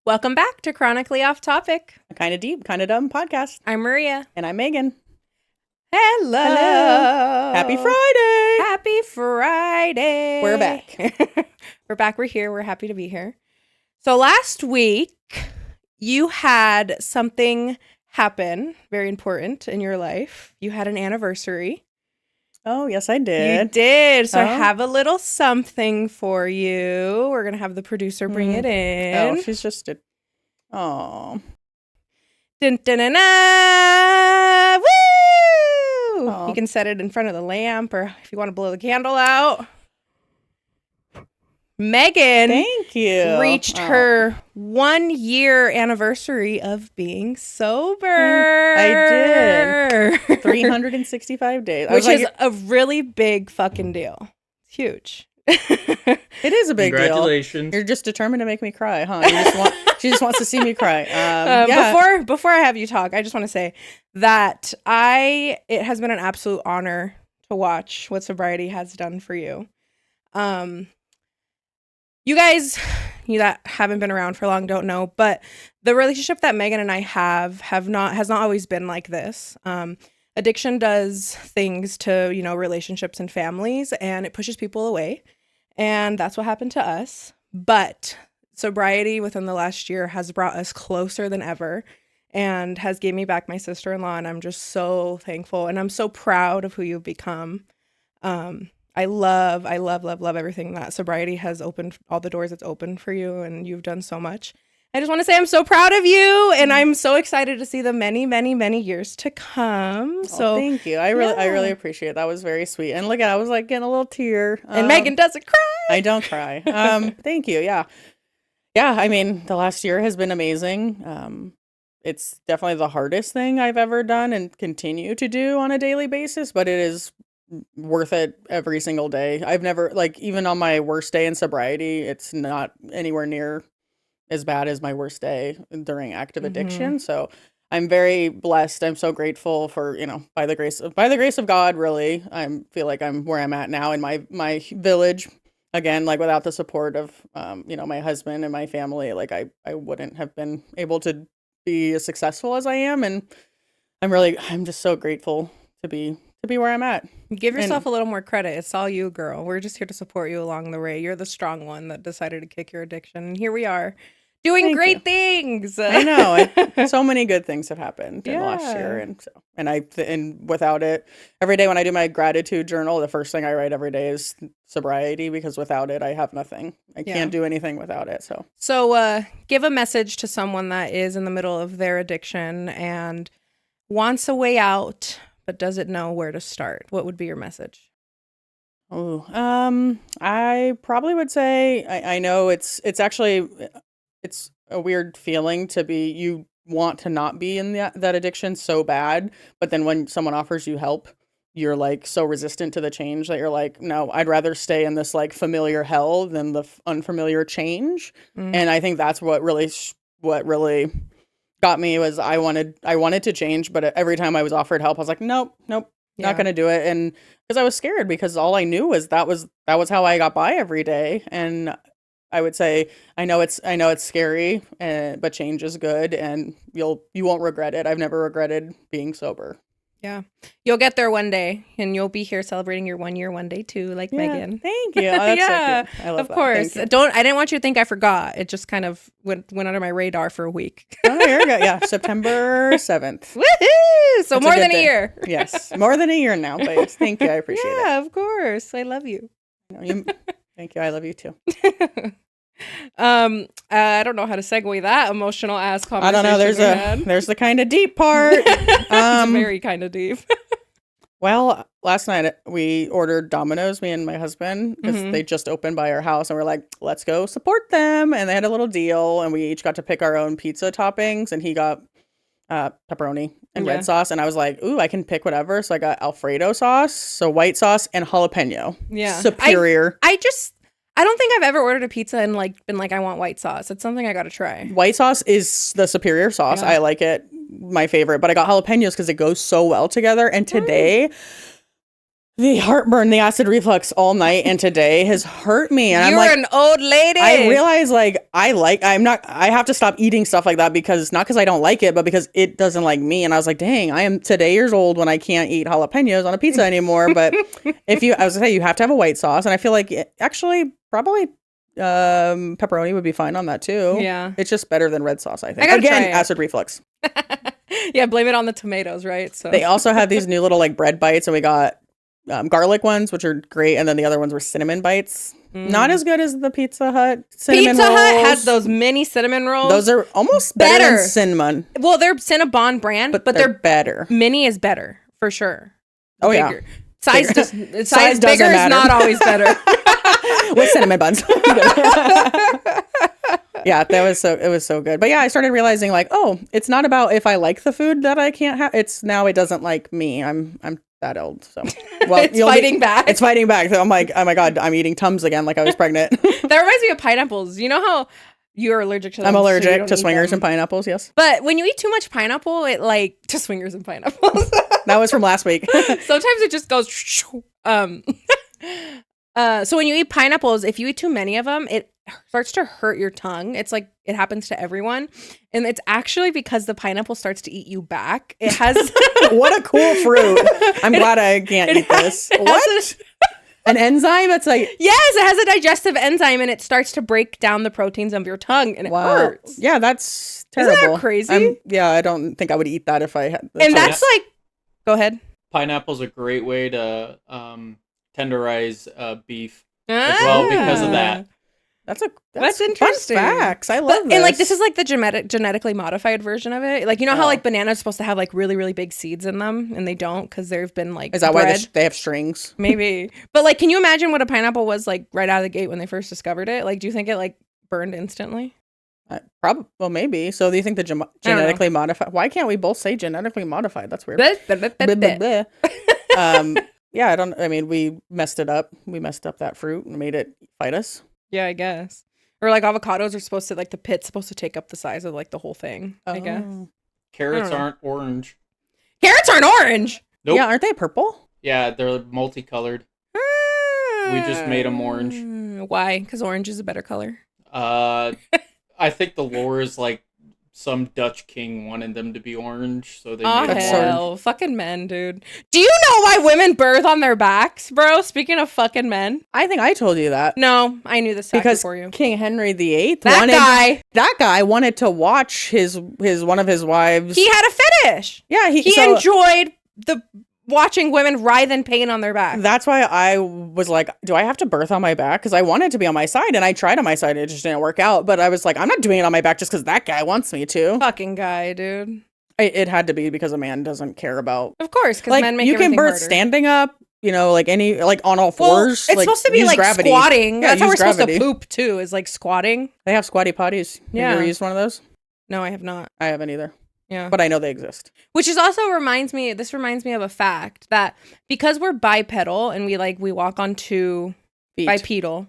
Welcome back to Chronically Off Topic. A kind of deep, kind of dumb podcast. I'm Maria. And I'm Megan. Hello. Happy Friday. Happy Friday. We're back. We're back. We're here. We're happy to be here. So last week, you had something happen very important in your life. You had an anniversary. Oh, yes, I did. You did. So I have a little something for you. We're going to have the producer bring it in. Oh, she's just a... Oh. Dun, dun, dun, dun. Woo! Aw. You can set it in front of the lamp, or if you want to blow the candle out. Megan Thank you. reached her 1 year anniversary of being sober. I did. 365 days. Which is a really big fucking deal. It's huge. It is a big deal. Congratulations. You're just determined to make me cry, huh? She just wants to see me cry. Yeah. Before I have you talk, I just want to say that it has been an absolute honor to watch what sobriety has done for you. You guys, that haven't been around for long don't know, but the relationship that Megan and I has not always been like this. Addiction does things to, relationships and families, and it pushes people away. And that's what happened to us. But sobriety within the last year has brought us closer than ever and has gave me back my sister-in-law. And I'm just so thankful. And I'm so proud of who you've become. I love everything that sobriety has opened, all the doors it's opened for you, and you've done so much. I just want to say I'm so proud of you, and I'm so excited to see the many, many, many years to come. So thank you. I really appreciate it. That was very sweet. And look at, I was like getting a little tear. And Megan doesn't cry. I don't cry. Thank you. Yeah. Yeah. I mean, the last year has been amazing. It's definitely the hardest thing I've ever done and continue to do on a daily basis, but it is worth it every single day. I've never, even on my worst day in sobriety, it's not anywhere near as bad as my worst day during active addiction. So I'm very blessed. I'm so grateful for, by the grace of God, really. I feel like I'm where I'm at now in my village. Again, without the support of, my husband and my family, I wouldn't have been able to be as successful as I am. And I'm just so grateful to be where I'm at. Give yourself a little more credit. It's all you, girl. We're just here to support you along the way. You're the strong one that decided to kick your addiction. And here we are doing great things. I know. So many good things have happened in the last year. And without it, every day when I do my gratitude journal, the first thing I write every day is sobriety, because without it, I have nothing. I can't do anything without it. So give a message to someone that is in the middle of their addiction and wants a way out, but doesn't know where to start. What would be your message? Oh, I probably would say, I know it's actually, it's a weird feeling to be, you want to not be in that addiction so bad, but then when someone offers you help, you're so resistant to the change that you're like, no, I'd rather stay in this familiar hell than the unfamiliar change. And I think that's what really got me was I wanted to change, but every time I was offered help, I was like, nope, not going to do it. And because I was scared, because all I knew was that was how I got by every day. And I would say, I know it's scary, but change is good, and you won't regret it. I've never regretted being sober. Yeah. You'll get there one day, and you'll be here celebrating your 1 year one day too, like Megan. Thank you. Oh, that's so cute. I love of course. I didn't want you to think I forgot. It just kind of went under my radar for a week. Oh, there you go. Yeah. September 7th. Woohoo! So more than a year. Yes. More than a year now, but thank you. I appreciate it. Yeah, of course. I love you. Thank you. I love you too. I don't know how to segue that emotional ass conversation. I don't know. There's the kind of deep part. It's very kind of deep. Well, last night we ordered Domino's, me and my husband, because they just opened by our house, and we're like, let's go support them. And they had a little deal, and we each got to pick our own pizza toppings, and he got pepperoni and red sauce, and I was like, ooh, I can pick whatever. So I got Alfredo sauce, so white sauce, and jalapeno. Yeah, superior. I don't think I've ever ordered a pizza and been like, I want white sauce. It's something I got to try. White sauce is the superior sauce. Yeah. I like it, my favorite. But I got jalapenos because it goes so well together. And today, The heartburn, the acid reflux all night and today has hurt me. And You're I'm like, an old lady. I realize like I have to stop eating stuff like that because not because I don't like it, but because it doesn't like me. And I was like, dang, I am today years old when I can't eat jalapenos on a pizza anymore. But I was gonna say, you have to have a white sauce. And I feel like actually probably pepperoni would be fine on that too. Yeah. It's just better than red sauce, I think. gotta Again, try it. acid reflux. Yeah, blame it on the tomatoes, right? So They also have these new little like bread bites, and we got garlic ones, which are great, and then the other ones were cinnamon bites. Not as good as the Pizza Hut cinnamon Pizza rolls. Hut has those mini cinnamon rolls. Those are almost better than cinnamon. Well, they're Cinnabon brand, but they're they're better. Mini is better for sure. Oh Bigger. yeah, Size Bigger. size doesn't bigger is matter. not always better. With cinnamon buns. Yeah, it was so good. But yeah, I started realizing like, oh, it's not about if I like the food that I can't have. It's now it doesn't like me. I'm that old. So well, It's fighting back. It's fighting back. So I'm like, oh my God, I'm eating Tums again like I was pregnant. That reminds me of pineapples. You know how you're allergic to them? I'm so you allergic don't to eat swingers them. and pineapples, yes. But when you eat too much pineapple, it like to swingers and pineapples. That was from last week. Sometimes it just goes. So when you eat pineapples, if you eat too many of them, it starts to hurt your tongue. It's like it happens to everyone, and it's actually because the pineapple starts to eat you back. It has What a cool fruit. I'm glad I can't eat this. What? An enzyme? That's like Yes, it has a digestive enzyme, and it starts to break down the proteins of your tongue, and it hurts. Yeah, that's Isn't terrible. that crazy? Yeah, I don't think I would eat that if I had. And that's like, go ahead. Pineapple's a great way to tenderize beef as well because of that. That's interesting. Fun facts. I love this. And like this is like the genetically modified version of it. Like you know how like bananas are supposed to have like really really big seeds in them, and they don't because they've been like. Is that bred. why they have strings? Maybe, but like, can you imagine what a pineapple was like right out of the gate when they first discovered it? Like, do you think it like burned instantly? Probably. Well, maybe. So do you think the genetically modified? Why can't we both say genetically modified? That's weird. Yeah, I don't. I mean, we messed it up. We messed up that fruit and made it fight us. Yeah, I guess. Or like avocados are supposed to like the pit's supposed to take up the size of like the whole thing. I guess. Carrots aren't orange. Carrots aren't orange. Nope. Yeah, aren't they purple? Yeah, they're multicolored. We just made them orange. Why? Because orange is a better color. I think the lore is like some Dutch king wanted them to be orange, so they made them hell, orange. fucking men, dude. Do you know why women birth on their backs, bro? Speaking of fucking men. I think I told you that. No, I knew this fact Because before you. King Henry VIII That guy wanted to watch his one of his wives. He had a fetish. Yeah, he enjoyed the watching women writhe in pain on their back. That's why I was like, do I have to birth on my back? Because I wanted to be on my side, and I tried on my side. It just didn't work out. But I was like, I'm not doing it on my back just because that guy wants me to. Fucking guy, dude. It had to be because a man doesn't care about. Of course, because like men make you can everything birth harder. standing up. You know, like on all fours. Well, it's supposed to be use like gravity. squatting. Yeah, That's how use we're supposed gravity. to poop too. Is like squatting. They have squatty potties. Have you Yeah. ever used one of those? No, I have not. I haven't either. Yeah. But I know they exist. Which is also reminds me of a fact that because we're bipedal and we walk on two Feet. bipedal.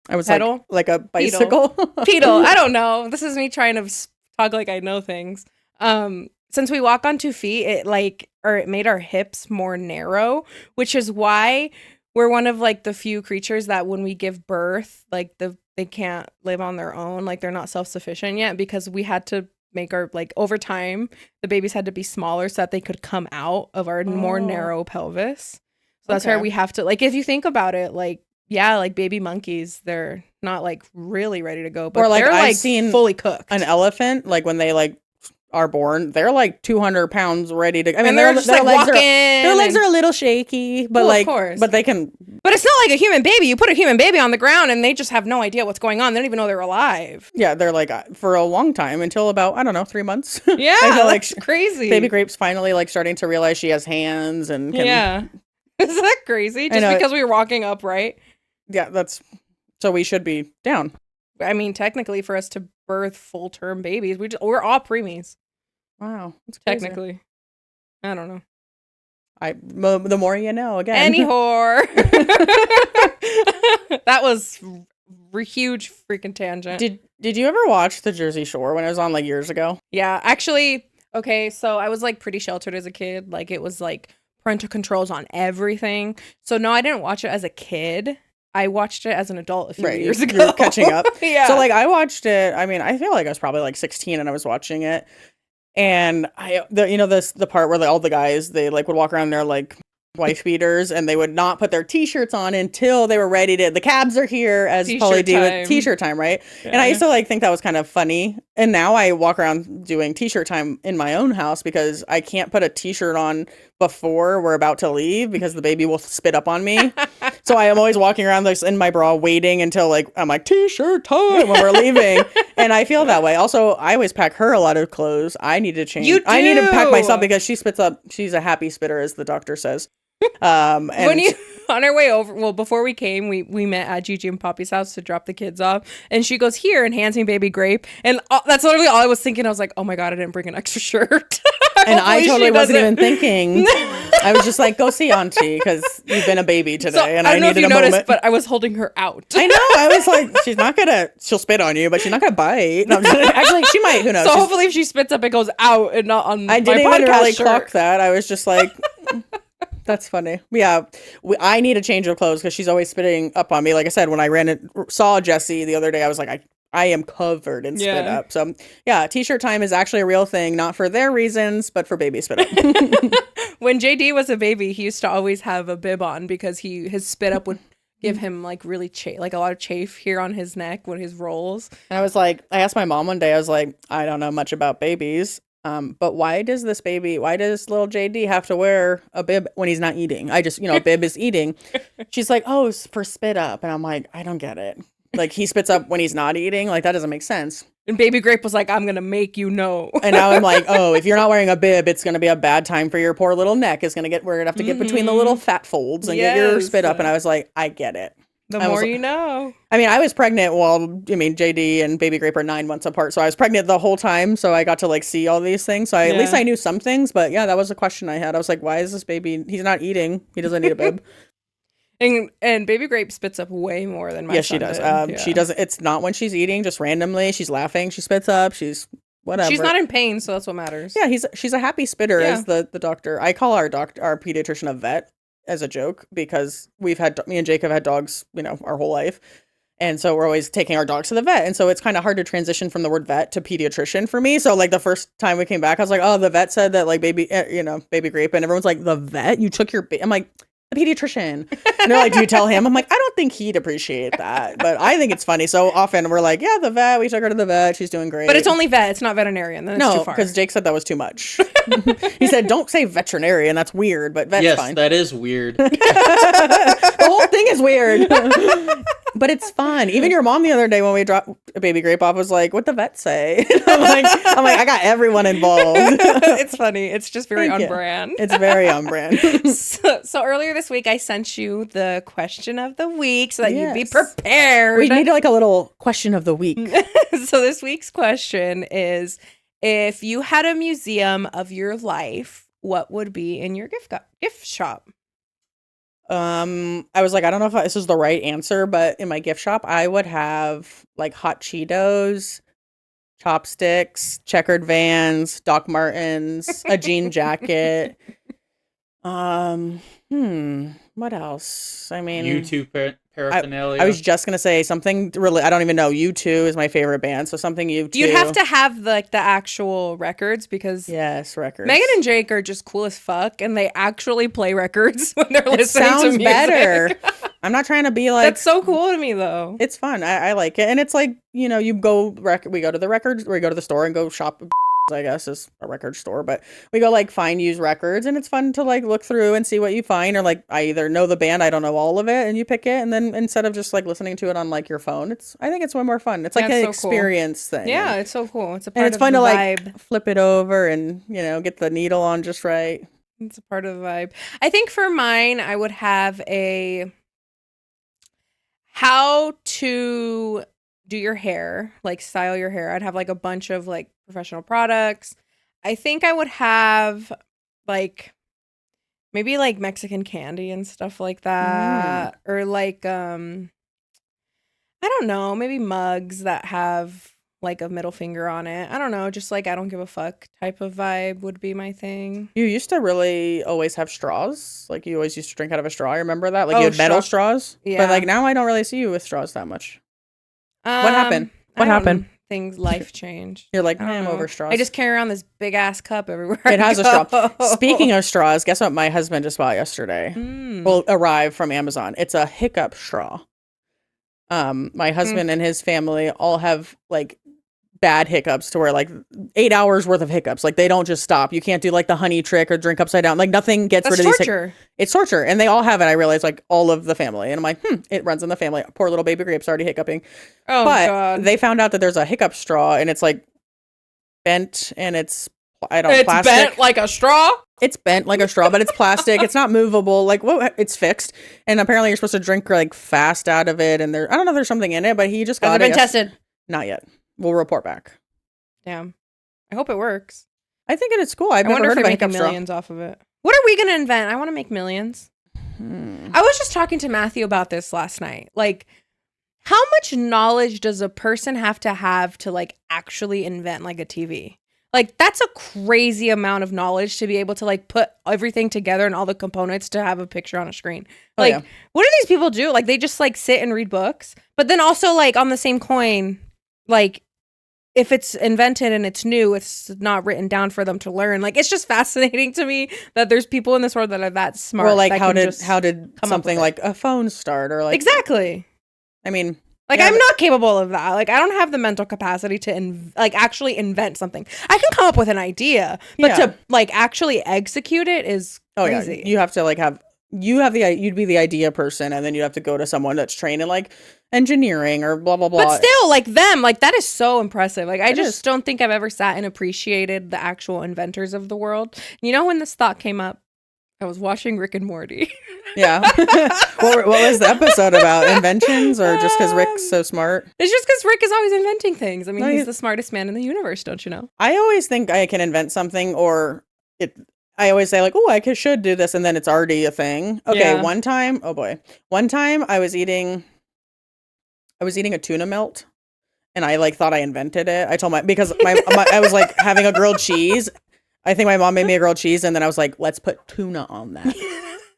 I was pedal? like a bicycle. Pedal. I don't know. This is me trying to talk like I know things. Since we walk on 2 feet, it made our hips more narrow, which is why we're one of like the few creatures that when we give birth, like they can't live on their own, like they're not self-sufficient yet because we had to make our like over time the babies had to be smaller so that they could come out of our more narrow pelvis. So that's why we have to, like, if you think about it, like, yeah, like baby monkeys, they're not like really ready to go, but Or, like, they're I've like seen fully cooked. An elephant, like when they like are born, they're like 200 pounds ready to. I mean, and they're just like walking. Their legs are a little shaky, but Well, of course. but they can. But it's not like a human baby. You put a human baby on the ground and they just have no idea what's going on. They don't even know they're alive. Yeah, they're like for a long time until about, I don't know, 3 months. Yeah, I feel like that's crazy. Baby Grape's finally like starting to realize she has hands and can, yeah. Is that crazy? Just because we were walking upright? Yeah, so we should be down. I mean, technically, for us to birth full-term babies, we're all preemies. Wow, that's crazy. Technically. I don't know. The more you know, again. Any whore. That was huge freaking tangent. Did you ever watch The Jersey Shore when it was on like years ago? Yeah, actually, okay, so I was like pretty sheltered as a kid. Like it was like parental controls on everything. So no, I didn't watch it as a kid. I watched it as an adult a few years ago. You're catching up. Yeah. So like I watched it. I mean, I feel like I was probably like 16 and I was watching it. And the part where all the guys, they like would walk around there like wife beaters, and they would not put their t-shirts on until they were ready to, the cabs are here, as Polly D with t-shirt time, right? Yeah. And I used to like think that was kind of funny. And now I walk around doing t-shirt time in my own house because I can't put a t-shirt on before we're about to leave because the baby will spit up on me. So I am always walking around like in my bra waiting until like I'm like t-shirt time when we're leaving. And I feel that way. Also, I always pack her a lot of clothes. I need to change. I need to pack myself because she spits up. She's a happy spitter, as the doctor says. And when you on our way over, well, before we came, we met at Gigi and Poppy's house to drop the kids off, and she goes here and hands me baby grape, and that's literally all I was thinking. I was like, oh my god, I didn't bring an extra shirt. And I totally wasn't even thinking. I was just like, go see auntie because you've been a baby today, so, and I needed a moment. But I was holding her out. I know. I was like, she'll spit on you, but she's not gonna bite. No, actually, she might. Who knows? So hopefully, if she spits up, it goes out and not on. I didn't even really clock that. I was just like. That's funny. Yeah, I need a change of clothes because she's always spitting up on me. Like I said, when I saw Jessie the other day, I was like, I am covered in spit up. So yeah, t-shirt time is actually a real thing, not for their reasons, but for baby spit up. When JD was a baby, he used to always have a bib on because his spit up would give him like really like a lot of chafe here on his neck when his rolls. And I was like, I asked my mom one day, I was like, I don't know much about babies. But why does little JD have to wear a bib when he's not eating? I just, a bib is eating. She's like, oh, it's for spit up. And I'm like, I don't get it. Like, he spits up when he's not eating. Like, that doesn't make sense. And Baby Grape was like, I'm going to make you know. And now I'm like, oh, if you're not wearing a bib, it's going to be a bad time for your poor little neck. We're going to have to get between the little fat folds and get your spit up. And I was like, I get it. The more you know. I mean, I was pregnant JD and Baby Grape are 9 months apart. So I was pregnant the whole time. So I got to like see all these things. So at least I knew some things. But yeah, that was a question I had. I was like, why is this baby, he's not eating. He doesn't need a bib. And Baby Grape spits up way more than my son. Yes, she does. She doesn't. It's not when she's eating, just randomly. She's laughing. She spits up. She's whatever. She's not in pain. So that's what matters. Yeah, she's a happy spitter as the doctor. I call our pediatrician a vet as a joke because me and Jake have had dogs, our whole life. And so we're always taking our dogs to the vet. And so it's kind of hard to transition from the word vet to pediatrician for me. So like the first time we came back, I was like, oh, the vet said that like Baby Grape. And everyone's like, the vet? You took your I'm like, the pediatrician. And they're like, do you tell him? I'm like, I don't think he'd appreciate that. But I think it's funny. So often we're like, yeah, the vet. We took her to the vet. She's doing great. But it's only vet. It's not veterinarian. Then it's too far. Because Jake said that was too much. He said, don't say veterinarian. That's weird. But vet's fine. Yes, that is weird. The whole thing is weird. But it's fun. Even your mom the other day when we dropped Baby Grape off was like, what'd the vet say? I'm like, I got everyone involved. It's funny. It's just very on brand. It's very on brand. So earlier this week, I sent you the question of the week so that you'd be prepared. We need like a little question of the week. So this week's question is, if you had a museum of your life, what would be in your gift shop? I was like, I don't know if this is the right answer, but in my gift shop, I would have like hot Cheetos, chopsticks, checkered Vans, Doc Martens, a jean jacket. What else? I mean, YouTube paraphernalia. I was just gonna say something really. I don't even know. U2 is my favorite band, so something U2. You'd have to have the actual records because records. Megan and Jake are just cool as fuck, and they actually play records when they're listening to music. Better. I'm not trying to be like. That's so cool to me, though. It's fun. I like it, and it's like we go to the records, or we go to the store and go shop. I guess is a record store, but we go like find used records, and it's fun to like look through and see what you find, or like I either know the band, I don't know all of it, and you pick it, and then instead of just like listening to it on like your phone, I think it's way more fun. It's like an experience thing. Yeah, it's so cool. It's a part and it's of fun the to vibe. Like flip it over and get the needle on just right. It's a part of the vibe. I think for mine, I would have a how to do your hair, like style your hair. I'd have like a bunch of like professional products. I think I would have like maybe like Mexican candy and stuff like that. Or like I don't know, maybe mugs that have like a middle finger on it. I don't know, just like I don't give a fuck type of vibe would be my thing. You used to really always have straws. Like you always used to drink out of a straw. I remember that. Like Oh, you had metal straw. straws. Yeah. But like now I don't really see you with straws that much. What happened? What happened? Things life changed. You're like, I don't I'm know. over straws. I just carry around this big ass cup everywhere. It I has a straw. go. Speaking of straws, guess what my husband just bought yesterday? Well, arrived from Amazon. It's a hiccup straw. My husband and his family all have like bad hiccups to where like 8 hours worth of hiccups. Like they don't just stop. You can't do like the honey trick or drink upside down. Like nothing gets That's rid of torture. these. It's torture. And they all have it. I realize like all of the family. And I'm like, it runs in the family. Poor little baby Grape's already hiccuping. Oh, but God. they found out that there's a hiccup straw and it's like bent and it's It's plastic. bent like a straw? It's bent like a straw, but it's plastic. It's not movable. Like, what? It's fixed. And apparently, you're supposed to drink like fast out of it. And I don't know if there's something in it, but he just got Has it been tested? Not yet. We'll report back. Damn. I hope it works. I think it is cool. I've I never wonder heard if of we're a making hiccup straw. millions off of it. What are we going to invent? I want to make millions. I was just talking to Matthew about this last night. Like, how much knowledge does a person have to like actually invent like a TV? Like, that's a crazy amount of knowledge to be able to like put everything together and all the components to have a picture on a screen. Like, what do these people do? Like, they just like sit and read books. But then also like on the same coin, like if it's invented and it's new, it's not written down for them to learn. Like, it's just fascinating to me that there's people in this world that are that smart. Well, like that how can did something like a phone start or like exactly? I mean, like yeah, I'm not capable of that. Like I don't have the mental capacity to like actually invent something. I can come up with an idea, but to like actually execute it is crazy. Yeah, you have to like you'd be the idea person, and then you'd have to go to someone that's trained in like engineering or blah blah blah. But still, like them, like that is so impressive. Like I just don't think I've ever sat and appreciated the actual inventors of the world. You know, when this thought came up, I was watching Rick and Morty. Yeah. What was the episode about? Inventions or just because Rick's so smart? It's just because Rick is always inventing things. I mean, No, he's the smartest man in the universe, don't you know? I always think I can invent something I always say like, oh, should do this. And then it's already a thing. Okay. Yeah. One time I was eating a tuna melt and I like thought I invented it. I told because I was like having a grilled cheese. I think my mom made me a grilled cheese and then I was like, let's put tuna on that.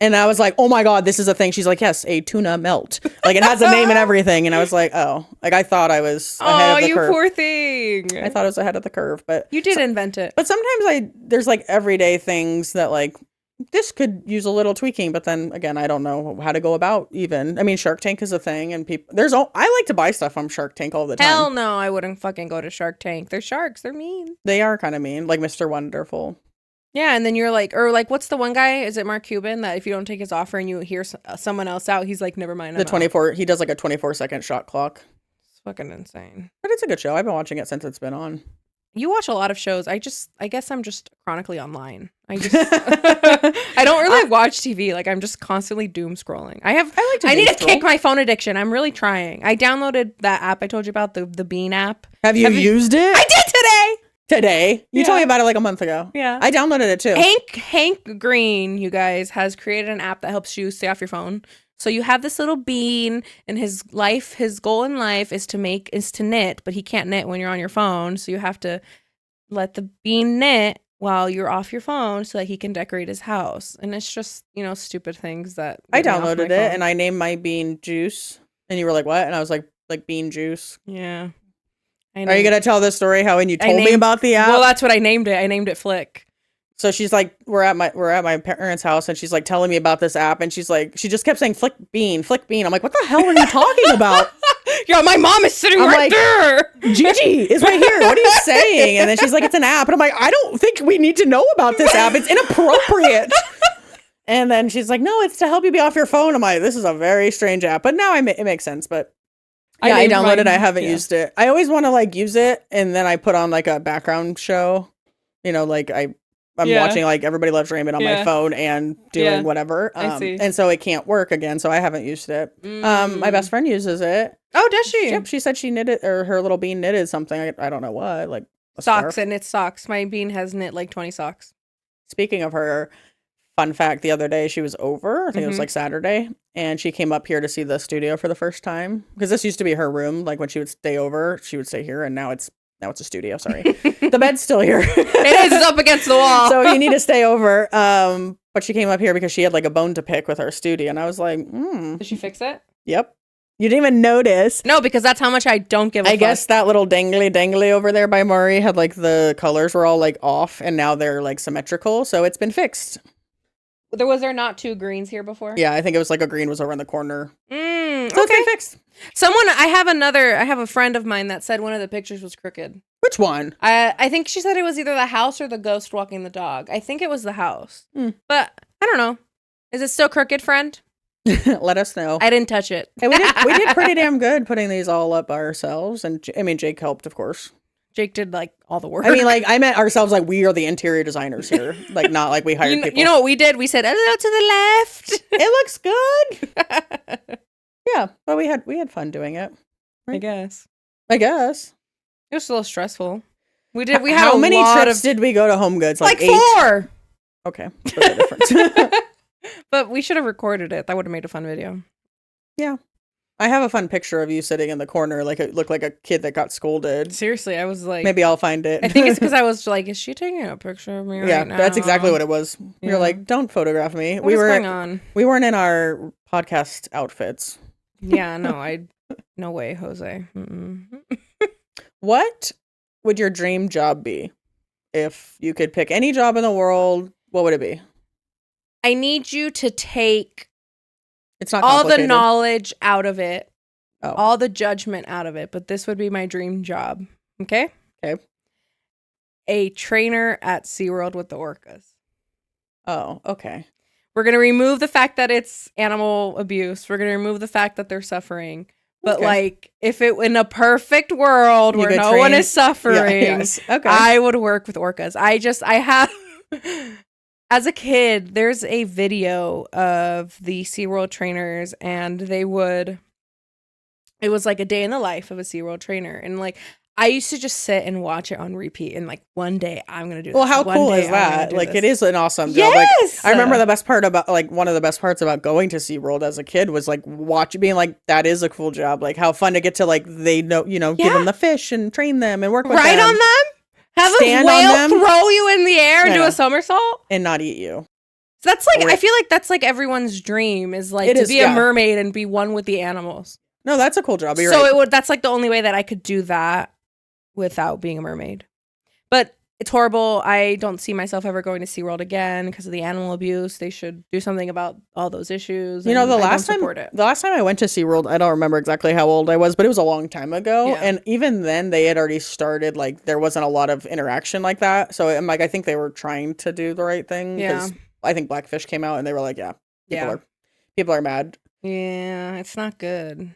And I was like, oh my God, this is a thing. She's like, yes, a tuna melt. Like it has a name and everything. And I was like, oh, like I thought I was ahead of the curve. Oh, you poor thing. I thought I was ahead of the curve, but you did invent it. But sometimes there's like everyday things that like this could use a little tweaking, but then again, I don't know how to go about even. I mean, Shark Tank is a thing and I like to buy stuff from Shark Tank all the time. Hell no, I wouldn't fucking go to Shark Tank. They're sharks. They're mean. They are kind of mean, like Mr. Wonderful. Yeah, and then you're like, or like, what's the one guy? Is it Mark Cuban that if you don't take his offer and you hear someone else out, he's like, never mind. The 24, he does like a 24-second shot clock. It's fucking insane. But it's a good show. I've been watching it since it's been on. You watch a lot of shows. I guess I'm just chronically online. I don't really watch TV. Like I'm just constantly doom scrolling. I need to kick my phone addiction. I'm really trying. I downloaded that app I told you about, the Bean app. Have you used it? I did today. You told me about it like a month ago. Yeah. I downloaded it too. Hank Green, you guys, has created an app that helps you stay off your phone. So you have this little bean, and his goal in life is to knit, but he can't knit when you're on your phone. So you have to let the bean knit while you're off your phone so that he can decorate his house. And it's just, stupid things that I downloaded it and I named my bean Juice. And you were like, what? And I was like bean juice. Yeah. Are you going to tell this story how when you told me about the app? Well, that's what I named it. I named it Flick. So she's like, we're at my parents' house and she's like telling me about this app and she's like, she just kept saying Flick Bean. I'm like, what the hell are you talking about? Yeah, my mom is sitting right there. Gigi is right here. What are you saying? And then she's like, it's an app. And I'm like, I don't think we need to know about this app. It's inappropriate. And then she's like, no, it's to help you be off your phone. I'm like, this is a very strange app. But now it makes sense. But yeah, I downloaded it. I haven't used it. I always want to like use it. And then I put on like a background show, like I'm watching like Everybody Loves Raymond on my phone and doing whatever. I see. And so it can't work again. So I haven't used it. My best friend uses it. Oh, does she? Yep. She said she knitted, or her little bean knitted something. I don't know what, like socks, and it's socks. My bean has knit like 20 socks. Speaking of her, fun fact, the other day she was over, I think it was like Saturday, and she came up here to see the studio for the first time, because this used to be her room. Like when she would stay over, she would stay here, and now it's a studio. Sorry. The bed's still here. It is. It's up against the wall. So you need to stay over. But she came up here because she had like a bone to pick with our studio, and I was like, Did she fix it? Yep. You didn't even notice. No, because that's how much I don't give a fuck. I guess that little dangly over there by Maury had like the colors were all like off, and now they're like symmetrical, so it's been fixed. Was there not 2 greens here before? Yeah, I think it was like a green was over in the corner. So it's Okay. been fixed. I have a friend of mine that said one of the pictures was crooked. Which one? I think she said it was either the house or the ghost walking the dog. I think it was the house. But I don't know. Is it still crooked, friend? Let us know. I didn't touch it. Hey, we did pretty damn good putting these all up ourselves, and I mean Jake helped, of course. Jake did like all the work. I mean, like I meant ourselves, like we are the interior designers here, like not like we hired people. You know what we did? We said a little to the left. It looks good. Yeah, but we had fun doing it. I guess I guess it was a little stressful. We had how a many lot trips did we go to Home Goods? like 8? 4. Okay, split the difference. But we should have recorded it. That would have made a fun video. Yeah. I have a fun picture of you sitting in the corner, like it looked like a kid that got scolded. Seriously, I was like, Maybe I'll find it. I think it's because I was like, is she taking a picture of me right now? That's exactly what it was. Yeah. You're like, don't photograph me. What is going on? We weren't in our podcast outfits. Yeah, no way, Jose. Mm-mm. What would your dream job be? If you could pick any job in the world, what would it be? I need you to take It's not all the complicated. knowledge out of it, Oh. all the judgment out of it, but this would be my dream job. Okay? Okay. A trainer at SeaWorld with the orcas. Oh, okay. We're going to remove the fact that it's animal abuse. We're going to remove the fact that they're suffering. But Okay. like, if it in a perfect world You where could no one train- is suffering, yes. Okay. I would work with orcas. I have, as a kid, there's a video of the SeaWorld trainers, and it was like a day in the life of a SeaWorld trainer. And like, I used to just sit and watch it on repeat, and like, one day I'm going to do this. Well, how One cool day is I'm gonna that? do Like, this. it is an awesome job. Yes! Like, I remember the best part about, like, one of the best parts about going to SeaWorld as a kid was, like, being like, that is a cool job. Like, how fun to get to, like, they know, give Yeah. them the fish and train them and work with Right them. on them? Have Stand a on whale them? throw you in the air and do Yeah. a somersault? And not eat you. So that's like, Or- I feel like that's like everyone's dream is like It to is, be yeah. a mermaid and be one with the animals. No, that's a cool job. You're So right. that's like the only way that I could do that without being a mermaid. But it's horrible. I don't see myself ever going to SeaWorld again because of the animal abuse. They should do something about all those issues. You know, and the I don't last time support it. I went to SeaWorld, I don't remember exactly how old I was, but it was a long time ago. Yeah. And even then, they had already started, like, there wasn't a lot of interaction like that. So I'm like, I think they were trying to do the right thing. Yeah. 'Cause I think Blackfish came out and they were like, yeah, Yeah. people are mad. Yeah, it's not good.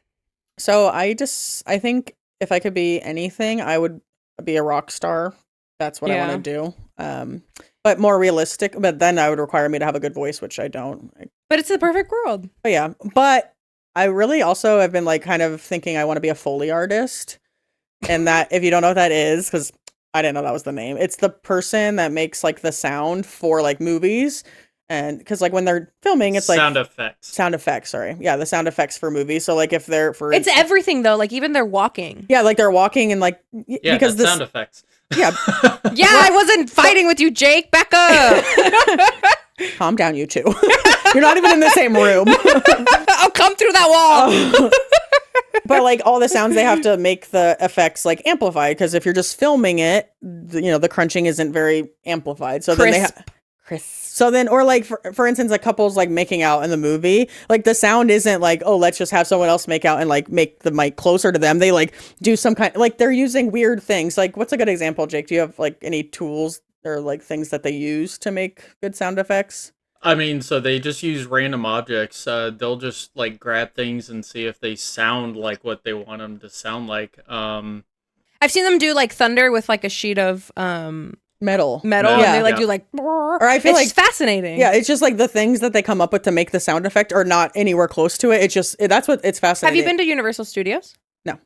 So I think if I could be anything, I would be a rock star. That's what I Yeah. want to do. But more realistic, but then I would require me to have a good voice, which I don't. But it's the perfect world. But yeah, but I really also have been like kind of thinking I want to be a Foley artist. And that, if you don't know what that is, because I didn't know that was the name, it's the person that makes like the sound for like movies. And because like when they're filming, it's like sound effects. sound effects. Sorry. Yeah, the sound effects for movies. So like if they're for It's everything though. Like even they're walking. yeah, like they're walking and like Yeah, because that's this sound effects. yeah, Yeah, I wasn't fighting with you, Jake. Back up. calm down, you two. You're not even in the same room. I'll come through that wall. But like all the sounds, they have to make the effects like amplified because if you're just filming it, the crunching isn't very amplified. So then they Crisp. crisp. So then, or like for instance, a couple's like making out in the movie, like the sound isn't like, oh, let's just have someone else make out and like make the mic closer to them. They like do some kind, like they're using weird things. Like what's a good example, Jake? Do you have like any tools or like things that they use to make good sound effects? I mean, so they just use random objects. They'll just like grab things and see if they sound like what they want them to sound like. I've seen them do like thunder with like a sheet of Metal. metal, Yeah. and they like Yeah. do like. Or I feel it's like just fascinating. yeah, it's just like the things that they come up with to make the sound effect are not anywhere close to it. It's just that's what it's Have fascinating. you been to Universal Studios? No.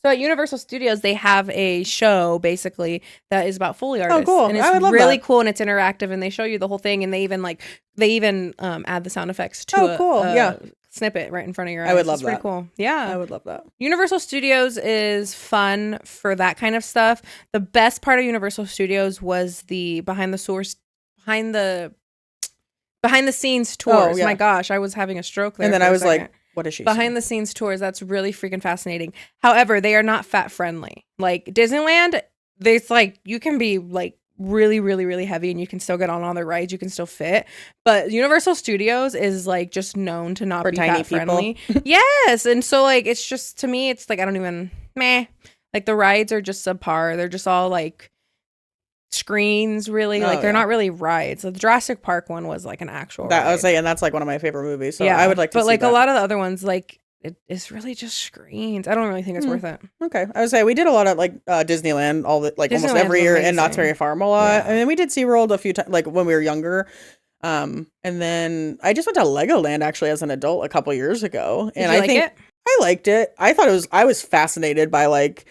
So at Universal Studios, they have a show basically that is about Foley artists. cool. And I would it's love really that. cool and it's interactive and they show you the whole thing and they even add the sound effects to Oh, cool. a snippet right in front of your eyes. I would love It's pretty that. cool. Yeah. I would love that. Universal Studios is fun for that kind of stuff. The best part of Universal Studios was the behind the scenes tours. Oh, yeah. My gosh, I was having a stroke there. And then for I a was second. like, what is she Behind saying? the scenes tours, that's really freaking fascinating. However, they are not fat friendly. Like Disneyland, there's like you can be like really, really, really heavy and you can still get on all the rides, you can still fit. But Universal Studios is like just known to not For be tiny fat friendly. Yes. And so like it's just to me, it's like I don't even like the rides are just subpar. They're just all like screens really. Oh, Like they're yeah. not really rides. The Jurassic Park one was like an actual That I ride. was saying that's like one of my favorite movies. So I would like to but see like that. a lot of the other ones, like it's really just screens. I don't really think it's worth it. Okay, I would say we did a lot of like Disneyland, all the like almost Disneyland's every year, and Knott's amazing. Berry Farm a lot. Yeah. And then we did SeaWorld a few times, like when we were younger. And then I just went to Legoland actually as an adult a couple years ago, Did and you I like think it? I liked it. I thought I was fascinated by like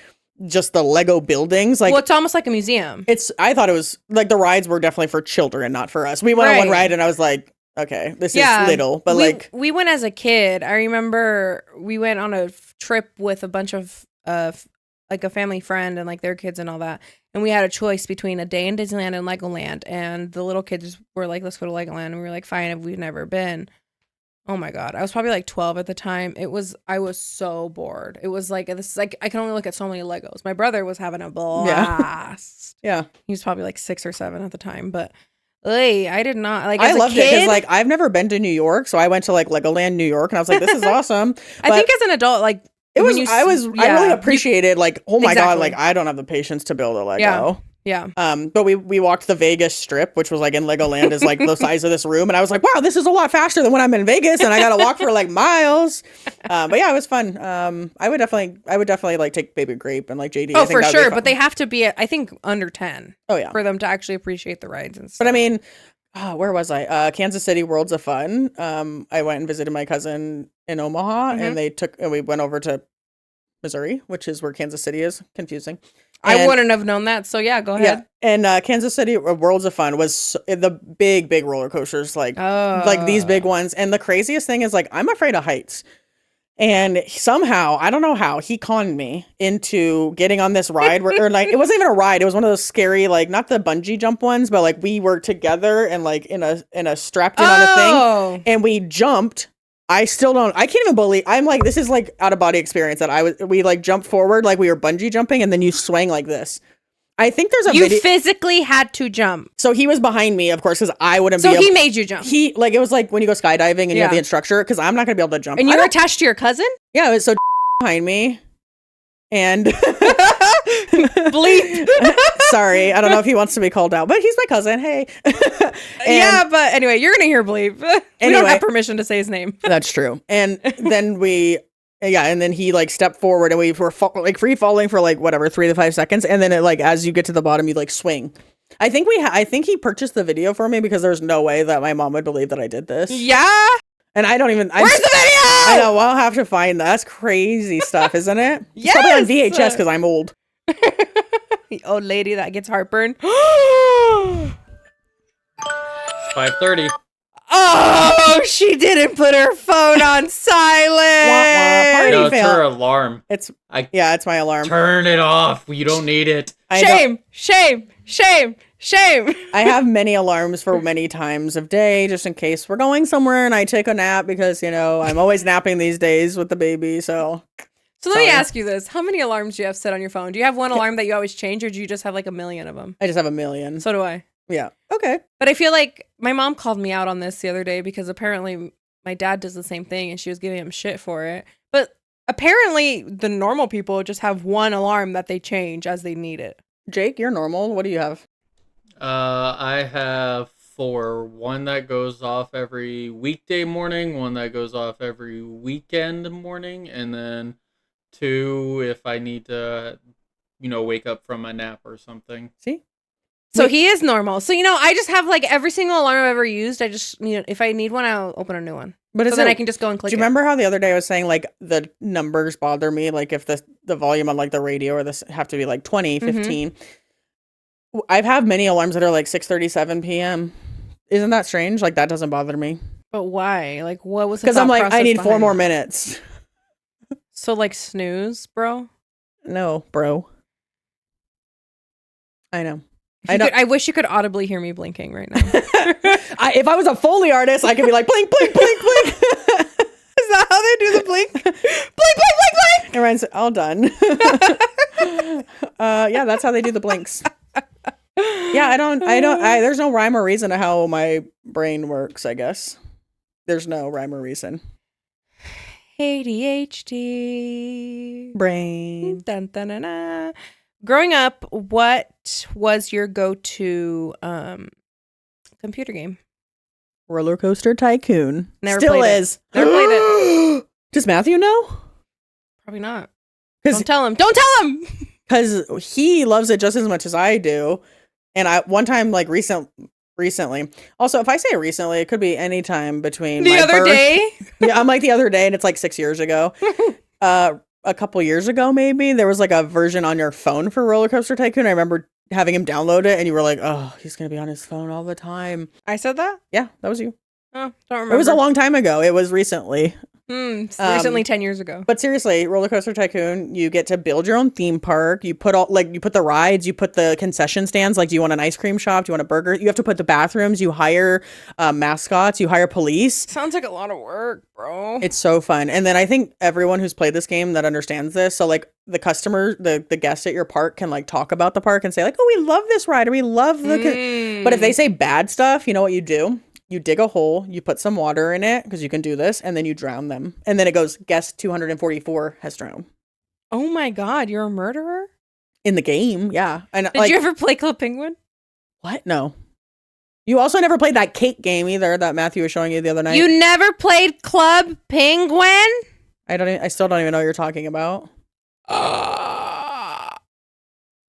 just the Lego buildings, like. Well, it's almost like a museum. I thought it was like the rides were definitely for children, not for us. We went on one Right. ride and I was like, okay, this Yeah, is little, but we went as a kid. I remember we went on a trip with a bunch of like a family friend and like their kids and all that. And we had a choice between a day in Disneyland and Legoland. And the little kids were like, let's go to Legoland. And we were like, fine, if we've never been. Oh my God. I was probably like 12 at the time. I was so bored. It was like this like I can only look at so many Legos. My brother was having a blast. yeah, He was probably like 6 or 7 at the time, but I did not like I as a loved it kid, because like I've never been to New York, so I went to like Legoland New York, and I was like, this is awesome. I think as an adult, like It when was. you I really appreciated. Like, oh my god! Exactly. Like, I don't have the patience to build a Lego. Yeah. But we walked the Vegas Strip, which was like in Legoland, is like the size of this room, and I was like, wow, this is a lot faster than when I'm in Vegas, and I got to walk for like miles. But yeah, it was fun. I would definitely like take Baby Grape and like JD. I Oh, think for that would be sure. fun. But they have to be, I think, under 10 Oh yeah. for them to actually appreciate the rides and stuff. But I mean, where was I? Kansas City Worlds of Fun. I went and visited my cousin in Omaha, Mm-hmm. and we went over to Missouri, which is where Kansas City is. Confusing. I And- wouldn't have known that. So yeah, go ahead. Yeah, and Kansas City Worlds of Fun was the big roller coasters, like these big ones. And the craziest thing is, like, I'm afraid of heights. And somehow, I don't know how, he conned me into getting on this ride or like it wasn't even a ride. It was one of those scary, like not the bungee jump ones, but like we were together and like in a strapped in on a thing, and we jumped. I can't even believe, I'm like, this is like out of body experience that we like jumped forward like we were bungee jumping, and then you swang like this. I think there's a You video. physically had to jump. So he was behind me, of course, because I wouldn't be So able. he made you jump. He like it was like when you go skydiving and you have Yeah. the instructor, because I'm not gonna be able to jump. And I you were don't- attached to your cousin? yeah, it was so behind me, and Bleep. sorry, I don't know if he wants to be called out, but he's my cousin. Hey, Yeah, but anyway, you're going to hear Bleep. We don't Anyway. have permission to say his name. that's true. And then and then he like stepped forward, and we were like free falling for like whatever 3 to 5 seconds, and then it like as you get to the bottom, you like swing. I think I think he purchased the video for me because there's no way that my mom would believe that I did this. Yeah. And I don't even. Where's the video? I know. Well, I'll have to find that. That's crazy stuff, isn't it? It's probably on Yes! VHS because I'm old. The old lady that gets heartburn. 5:30. Oh, she didn't put her phone on silent. Party No, it's fail. her alarm. It's I it's my alarm. turn it off. You don't need it. I don't- Shame, shame, shame, shame. I have many alarms for many times of day, just in case we're going somewhere and I take a nap because I'm always napping these days with the baby. So So let me Sorry. ask you this. How many alarms do you have set on your phone? Do you have one alarm that you always change, or do you just have like a million of them? I just have a million. So do I. Yeah. Okay. But I feel like my mom called me out on this the other day because apparently my dad does the same thing and she was giving him shit for it. But apparently the normal people just have one alarm that they change as they need it. Jake, you're normal. What do you have? I have 4. One that goes off every weekday morning, one that goes off every weekend morning, and then 2 if I need to, wake up from a nap or something. See? So he is normal. So, I just have like every single alarm I've ever used. I just, if I need one, I'll open a new one. But so then I can just go and click Do you remember how the other day I was saying like the numbers bother me? Like if the volume on like the radio or this have to be like 20, 15. I've had many alarms that are like 6:37 p.m. Isn't that strange? Like that doesn't bother me. But why? Like what was the Because I'm like, I need 4 behind more it? minutes. So like snooze, bro? No, bro. I know. I wish you could audibly hear me blinking right now. If I was a Foley artist, I could be like, blink, blink, blink, blink. Is that how they do the blink? Blink, blink, blink, blink! Everyone's all done. Yeah, that's how they do the blinks. Yeah, there's no rhyme or reason to how my brain works, I guess. There's no rhyme or reason. ADHD. Brain. Dun, dun, dun, dun. Growing up, what was your go-to computer game? Roller Coaster Tycoon. Never Still played it. is. Never played it. Does Matthew know? Probably not. Don't tell him. Don't tell him! Because he loves it just as much as I do. And one time, like recently. Also, if I say recently, it could be any time between The my other birth. day? Yeah, I'm like the other day, and it's like 6 years ago. A couple years ago, maybe there was like a version on your phone for Roller Coaster Tycoon. I remember having him download it, and you were like, "Oh, he's gonna be on his phone all the time." I said that? Yeah, that was you. Oh, don't remember. It was a long time ago. It was recently. Recently 10 years ago. But seriously, Roller Coaster Tycoon, you get to build your own theme park. You put the rides, you put the concession stands. Like, do you want an ice cream shop? Do you want a burger? You have to put the bathrooms. You hire mascots. You hire police. Sounds like a lot of work, bro. It's so fun. And then I think everyone who's played this game that understands this. So like the customer, the guest at your park can like talk about the park and say like, "Oh, we love this ride," or "We love the." But if they say bad stuff, you know what you do? You dig a hole, you put some water in it because you can do this, and then you drown them. And then it goes, guest 244 has drowned. Oh my God, you're a murderer? In the game, yeah. And Did you ever play Club Penguin? What? No. You also never played that cake game either that Matthew was showing you the other night. You never played Club Penguin? I still don't even know what you're talking about.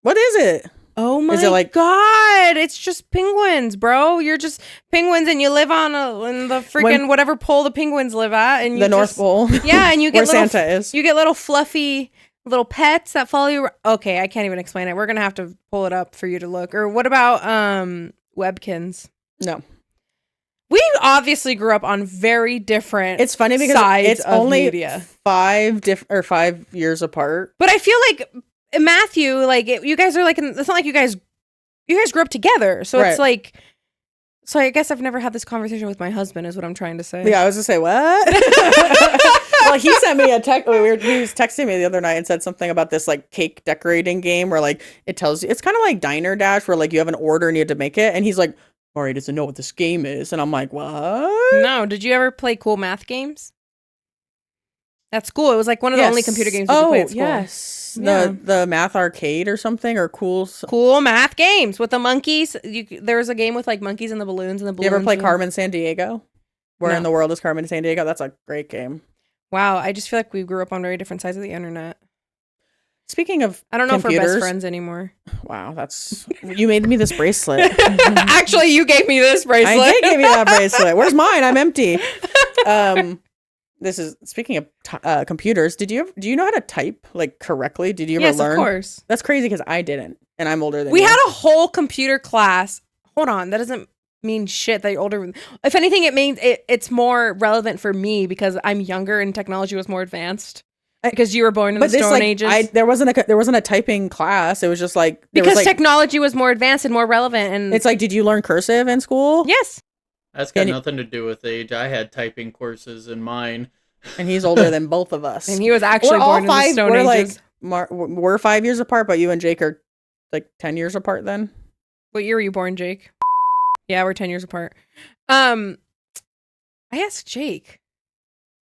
What is it? Oh my God. It's just penguins, bro. You're just penguins and you live on the freaking whatever pole the penguins live at. And the North Pole. Yeah, and you get where Santa is. You get little fluffy little pets that follow you. Okay, I can't even explain it. We're going to have to pull it up for you to look. Or what about Webkins? No. We obviously grew up on very different It's funny because it's only media. 5 years apart. But I feel like Matthew, like you guys are like, it's not like you guys grew up together. So It's like, so I guess I've never had this conversation with my husband is what I'm trying to say. Yeah, I was gonna say what? Well, he sent me a text. He was texting me the other night and said something about this like cake decorating game where like it tells you, it's kind of like Diner Dash where like you have an order and you have to make it. And he's like, Maury doesn't know what this game is. And I'm like, what? No, did you ever play cool math games? At school, it was like one of the only computer games we could play at school. Yes. Yeah. The math arcade or something, or cool math games with the monkeys. There was a game with like monkeys and the balloons and the balloons. You ever play Carmen Sandiego? Where No. in the world is Carmen Sandiego? That's a great game. Wow, I just feel like we grew up on very different sides of the internet. Speaking of I don't know computers, if we're best friends anymore. Wow, you made me this bracelet. Actually, you gave me this bracelet. I did give you that bracelet. Where's mine? I'm empty. This is speaking of computers. Do you know how to type like correctly? Did you ever learn? Yes, of course. That's crazy because I didn't, and I'm older than we you. had a whole computer class. Hold on, that doesn't mean shit that you're older. If anything, it means it's more relevant for me because I'm younger and technology was more advanced. Because you were born in the Stone Ages. There wasn't a typing class. It was just like because technology was more advanced and more relevant. And it's like, did you learn cursive in school? Yes. That's got nothing to do with age. I had typing courses in mine. And he's older than both of us. And he was actually born in the Stone Ages. We're 5 years apart, but you and Jake are like 10 years apart then? What year were you born, Jake? Yeah, we're 10 years apart. I asked Jake.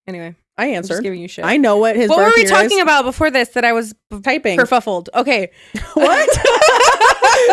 Anyway. I answered. I'm just giving you shit. I know what his birth year is. What were we talking about before this that I was typing? Kerfuffled. Okay. What?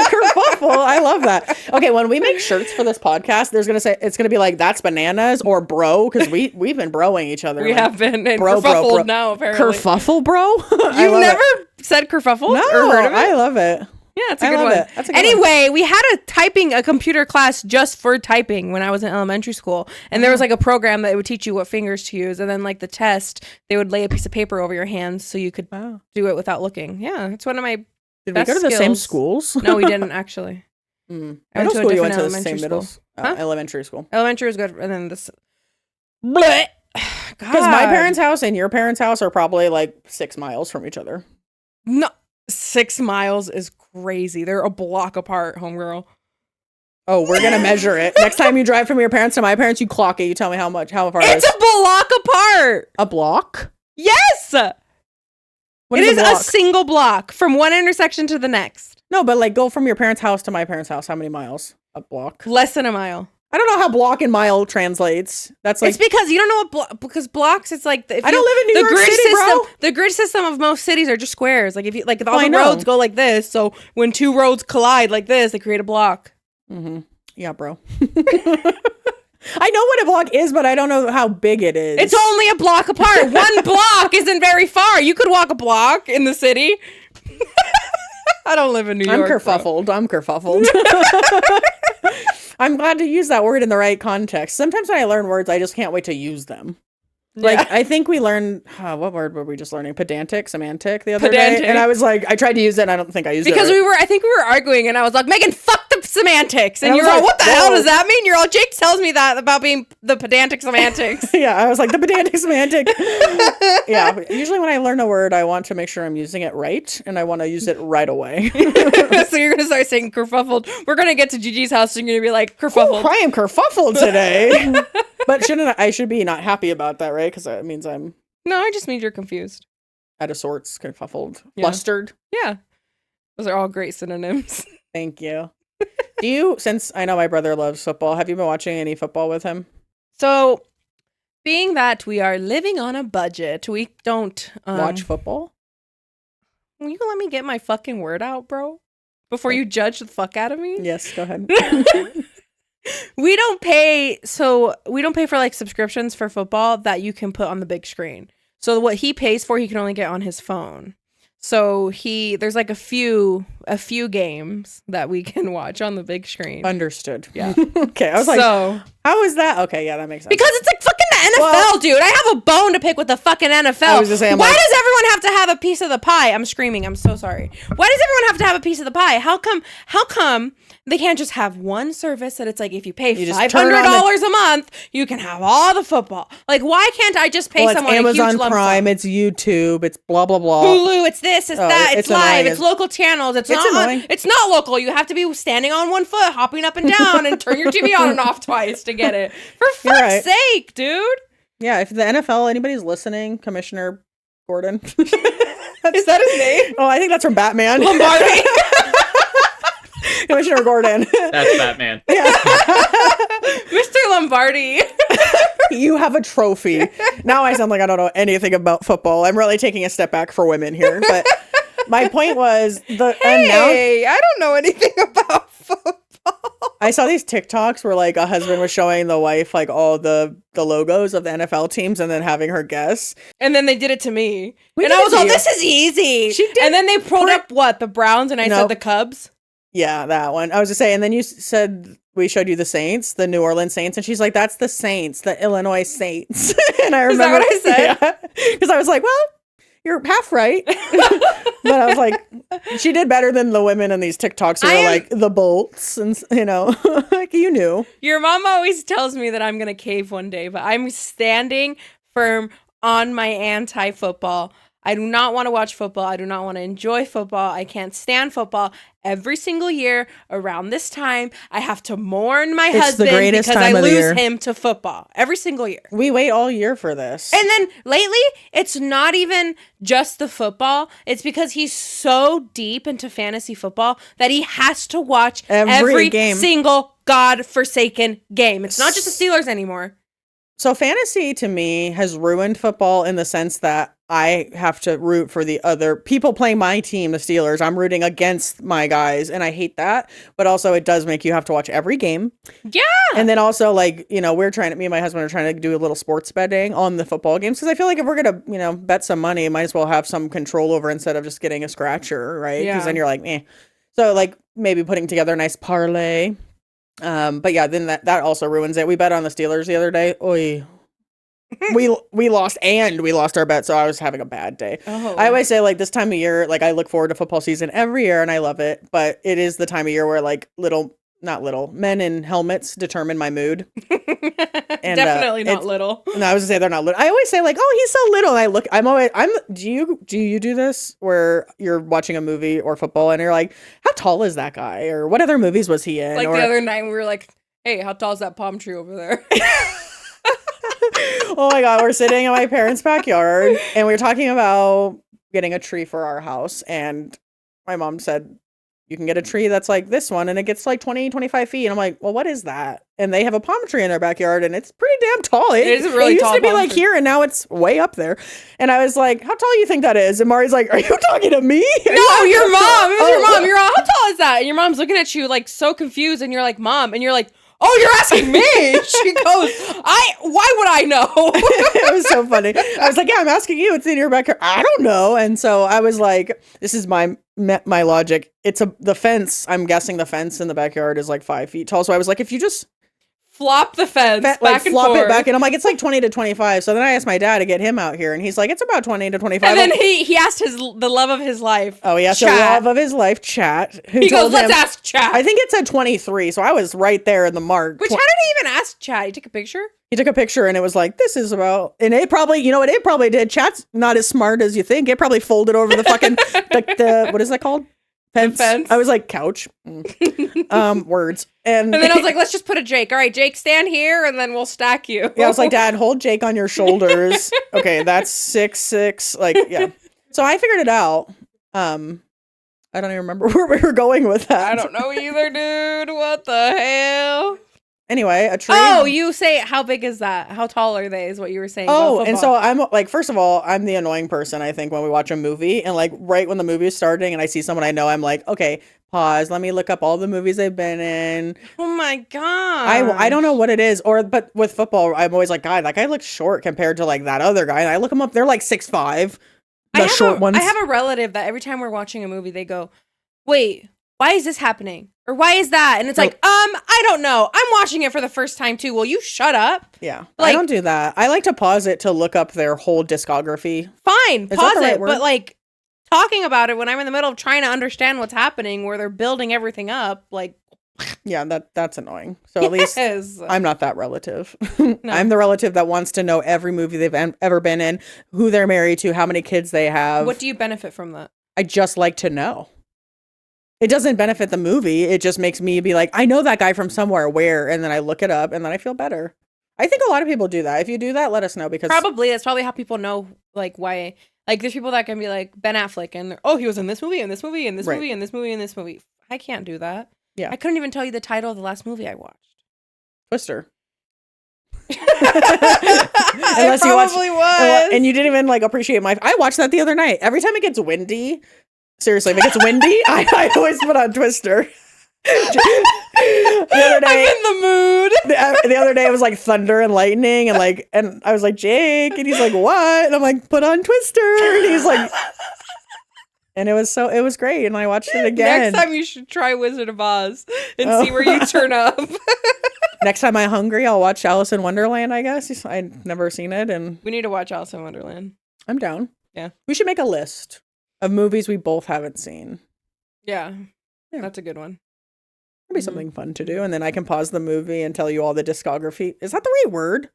Kerfuffle. I love that. Okay, when we make shirts for this podcast, it's gonna be like that's bananas or bro because we've been broing each other. We have been bro now apparently. Kerfuffle, bro. You've never said kerfuffle? No, or heard of it? I love it. Yeah, it's a I good love one. it. That's a good one. Anyway, we had a computer class just for typing when I was in elementary school. And there was like a program that would teach you what fingers to use. And then like the test, they would lay a piece of paper over your hands so you could Wow. do it without looking. Yeah, it's one of my Did we best go to the same skills. schools? No, we didn't actually. I Middle went to a school, you different went to the elementary same middle, school. Huh? elementary school. Elementary was good. And then this. Blech. Because my God. parents' house and your parents' house are probably like 6 miles from each other. No, 6 miles is crazy. They're a block apart, homegirl. Oh, we're gonna measure it. Next time you drive from your parents to my parents, you clock it. You tell me how far it It's is. a block apart. A block? Yes. What It is is a block? single block from one intersection to the next. No, but like go from your parents' house to my parents' house. How many miles? A block? Less than a mile. I don't know how block and mile translates. That's like It's because you don't know what because blocks. It's like I don't live in New the York grid City, system. bro. The grid system of most cities are just squares. Like if you like if all I the know. roads go like this, so when two roads collide like this, they create a block. Mm-hmm. Yeah, bro. I know what a block is, but I don't know how big it is. It's only a block apart. One block isn't very far. You could walk a block in the city. I don't live in New York. I'm kerfuffled. I'm glad to use that word in the right context. Sometimes when I learn words, I just can't wait to use them. Like, I think we learned, what word were we just learning? Semantic the other day. And I was like, I tried to use it and I don't think I used it. Because right. I think we were arguing and I was like, Megan, fuck the semantics. And And I you're was all, like, what the hell whoa. does that mean? You're all, Jake tells me that about being the pedantic semantics. Yeah, I was like, the pedantic semantic. Yeah, usually when I learn a word, I want to make sure I'm using it right and I want to use it right away. So you're going to start saying kerfuffled. We're going to get to Gigi's house and you're going to be like, kerfuffled. I am kerfuffled today. But I should be not happy about that, right? Because that means I'm No, I just mean you're confused. out of sorts, kerfuffled, Yeah. flustered. Yeah. Those are all great synonyms. Thank you. Do you, since I know my brother loves football, have you been watching any football with him? So, being that we are living on a budget, we don't Watch football? Will you let me get my fucking word out, bro? Before you judge the fuck out of me? Yes, go ahead. We don't pay for like subscriptions for football that you can put on the big screen. So what he pays for, he can only get on his phone. So there's like a few games that we can watch on the big screen. Understood. Yeah. Okay, I was like, how is that? Okay, yeah, that makes sense. Because it's like fucking the NFL, dude. I have a bone to pick with the fucking NFL. I was just saying, why does everyone have to have a piece of the pie? I'm screaming. I'm so sorry. Why does everyone have to have a piece of the pie? How come they can't just have one service that it's like if you pay $500 a month, you can have all the football? Like, why can't I just pay someone it's a huge Amazon lump Prime, sum? it's YouTube, it's blah blah blah. Hulu, it's this, it's that, it's live, annoying. it's local channels, it's annoying. it's not local. You have to be standing on one foot, hopping up and down, and turn your TV on and off twice to get it. For fuck's sake, dude. Yeah, if the NFL, anybody's listening, Commissioner Gordon. Is that his name? Oh, I think that's from Batman. Lombardi. Commissioner Gordon. That's Batman. Mr. Lombardi. You have a trophy. Now I sound like I don't know anything about football. I'm really taking a step back for women here. But my point was I don't know anything about football. I saw these TikToks where like a husband was showing the wife like all the logos of the NFL teams and then having her guess. And then they did it to me. We and did I it was to like, you. this is easy. She did and then they pulled up what? The Browns and I said Nope. the Cubs. Yeah, that one. I was just saying, and then you said we showed you the Saints, the New Orleans Saints, and she's like, that's the Saints, the Illinois Saints. And I remember what I said? Because I was like, well, you're half right. But I was like, she did better than the women in these TikToks who are like the Bolts and like you knew. Your mom always tells me that I'm gonna cave one day, but I'm standing firm on my anti-football. I do not want to watch football. I do not want to enjoy football. I can't stand football. Every single year around this time, I have to mourn my husband because I lose him to football. Every single year. We wait all year for this. And then lately, it's not even just the football. It's because he's so deep into fantasy football that he has to watch every game. single godforsaken game. It's not just the Steelers anymore. So fantasy to me has ruined football in the sense that I have to root for the other people playing my team, the Steelers. I'm rooting against my guys and I hate that. But also it does make you have to watch every game. Yeah. And then also like, me and my husband are trying to do a little sports betting on the football games. Cause I feel like if we're going to, bet some money, might as well have some control over instead of just getting a scratcher. Right. Yeah. Cause then you're like, meh. So like maybe putting together a nice parlay. But yeah, then that also ruins it. We bet on the Steelers the other day. Oy. We lost and we lost our bet, so I was having a bad day. Oh. I always say like this time of year, like I look forward to football season every year and I love it, but it is the time of year where like not little men in helmets determine my mood. And Definitely not little. No, I was gonna say they're not little. I always say like, oh, he's so little. And do you do this where you're watching a movie or football and you're like, how tall is that guy? Or what other movies was he in? Like or, the other night we were like, hey, how tall is that palm tree over there? Oh my God, we're sitting in my parents' backyard and we were talking about getting a tree for our house. And my mom said, you can get a tree that's like this one and it gets like 20, 25 feet. And I'm like, well, what is that? And they have a palm tree in their backyard and it's pretty damn tall. It is a really It tall used to be palm like tree. here and now it's way up there. And I was like, how tall do you think that is? And Mari's like, are you talking to me? No, your mom. It was your Oh. mom. You're all, how tall is that? And your mom's looking at you like so confused and you're like, Mom. And you're like, oh, you're asking me? She goes, why would I know? It was so funny. I was like, yeah, I'm asking you. It's in your backyard. I don't know. And so I was like, this is my logic. The fence. I'm guessing the fence in the backyard is like 5 feet tall. So I was like, if you just Flop the fence back like and flop forth. it back, and I'm like, it's like 20 to 25. So then I asked my dad to get him out here, and he's like, it's about 20 to 25. And then he asked the love of his life. Oh, he asked the Chat. love of his life, Chat. Who He goes, told let's him, ask Chat. I think it said 23, so I was right there in the mark. Which, how did he even ask Chat? He took a picture? He took a picture and it was like, this is about, and it probably, you know what it probably did? Chat's not as smart as you think. It probably folded over the fucking, the what is that called? Fence. Fence. I was like, couch. Words. And And then I was like, let's just put a Jake. All right, Jake, stand here, and then we'll stack you. yeah, I was like, Dad, hold Jake on your shoulders. Okay, that's 6'6". Like, yeah. So I figured it out. I don't even remember where we were going with that. I don't know either, dude. What the hell? Anyway, a tree. Oh, you say, how big is that? How tall are they, is what you were saying. Oh, about and football. so I'm like, first of all, I'm the annoying person, I think, when we watch a movie. And like, right when the movie is starting and I see someone I know, I'm like, okay, pause. Let me look up all the movies they've been in. Oh my God. I don't know what it is. But with football, I'm always like, God, that guy looks short compared to like that other guy. And I look them up. They're like 6'5". The short ones. I have a relative that every time we're watching a movie, they go, wait, why is this happening? Or why is that? And it's like, I don't know. I'm watching it for the first time too. Will you shut up? Yeah. Like- I don't do that. I like to pause it to look up their whole discography. Fine, Is that pause the right it. word? But like talking about it when I'm in the middle of trying to understand what's happening where they're building everything up, like, Yeah, that's annoying. So at least yes. I'm not that relative. I'm the relative that wants to know every movie they've ever been in, who they're married to, how many kids they have. What do you benefit from that? I just like to know. It doesn't benefit the movie. It just makes me be like, I know that guy from somewhere. Where? And then I look it up and then I feel better. I think a lot of people do that. If you do that, let us know because Probably. That's probably how people know, like, why. Like, there's people that can be like Ben Affleck and they're, oh, he was in this movie and this movie and this Right. movie and this movie and this movie. I can't do that. Yeah. I couldn't even tell you the title of the last movie I watched. Twister. It probably was. And you didn't even like appreciate I watched that the other night. Every time it gets windy, seriously, if it gets windy, I always put on Twister. The other day, I'm in the mood. the other day it was like thunder and lightning and I was like, Jake, and he's like, what? And I'm like, put on Twister. And he's like, and it was great. And I watched it again. Next time you should try Wizard of Oz and Oh. see where you turn up. Next time I'm hungry, I'll watch Alice in Wonderland, I guess. I've never seen it and We need to watch Alice in Wonderland. I'm down. Yeah. We should make a list of movies we both haven't seen. Yeah. Yeah. That's a good one. It'd be something fun to do. And then I can pause the movie and tell you all the discography. Is that the right word?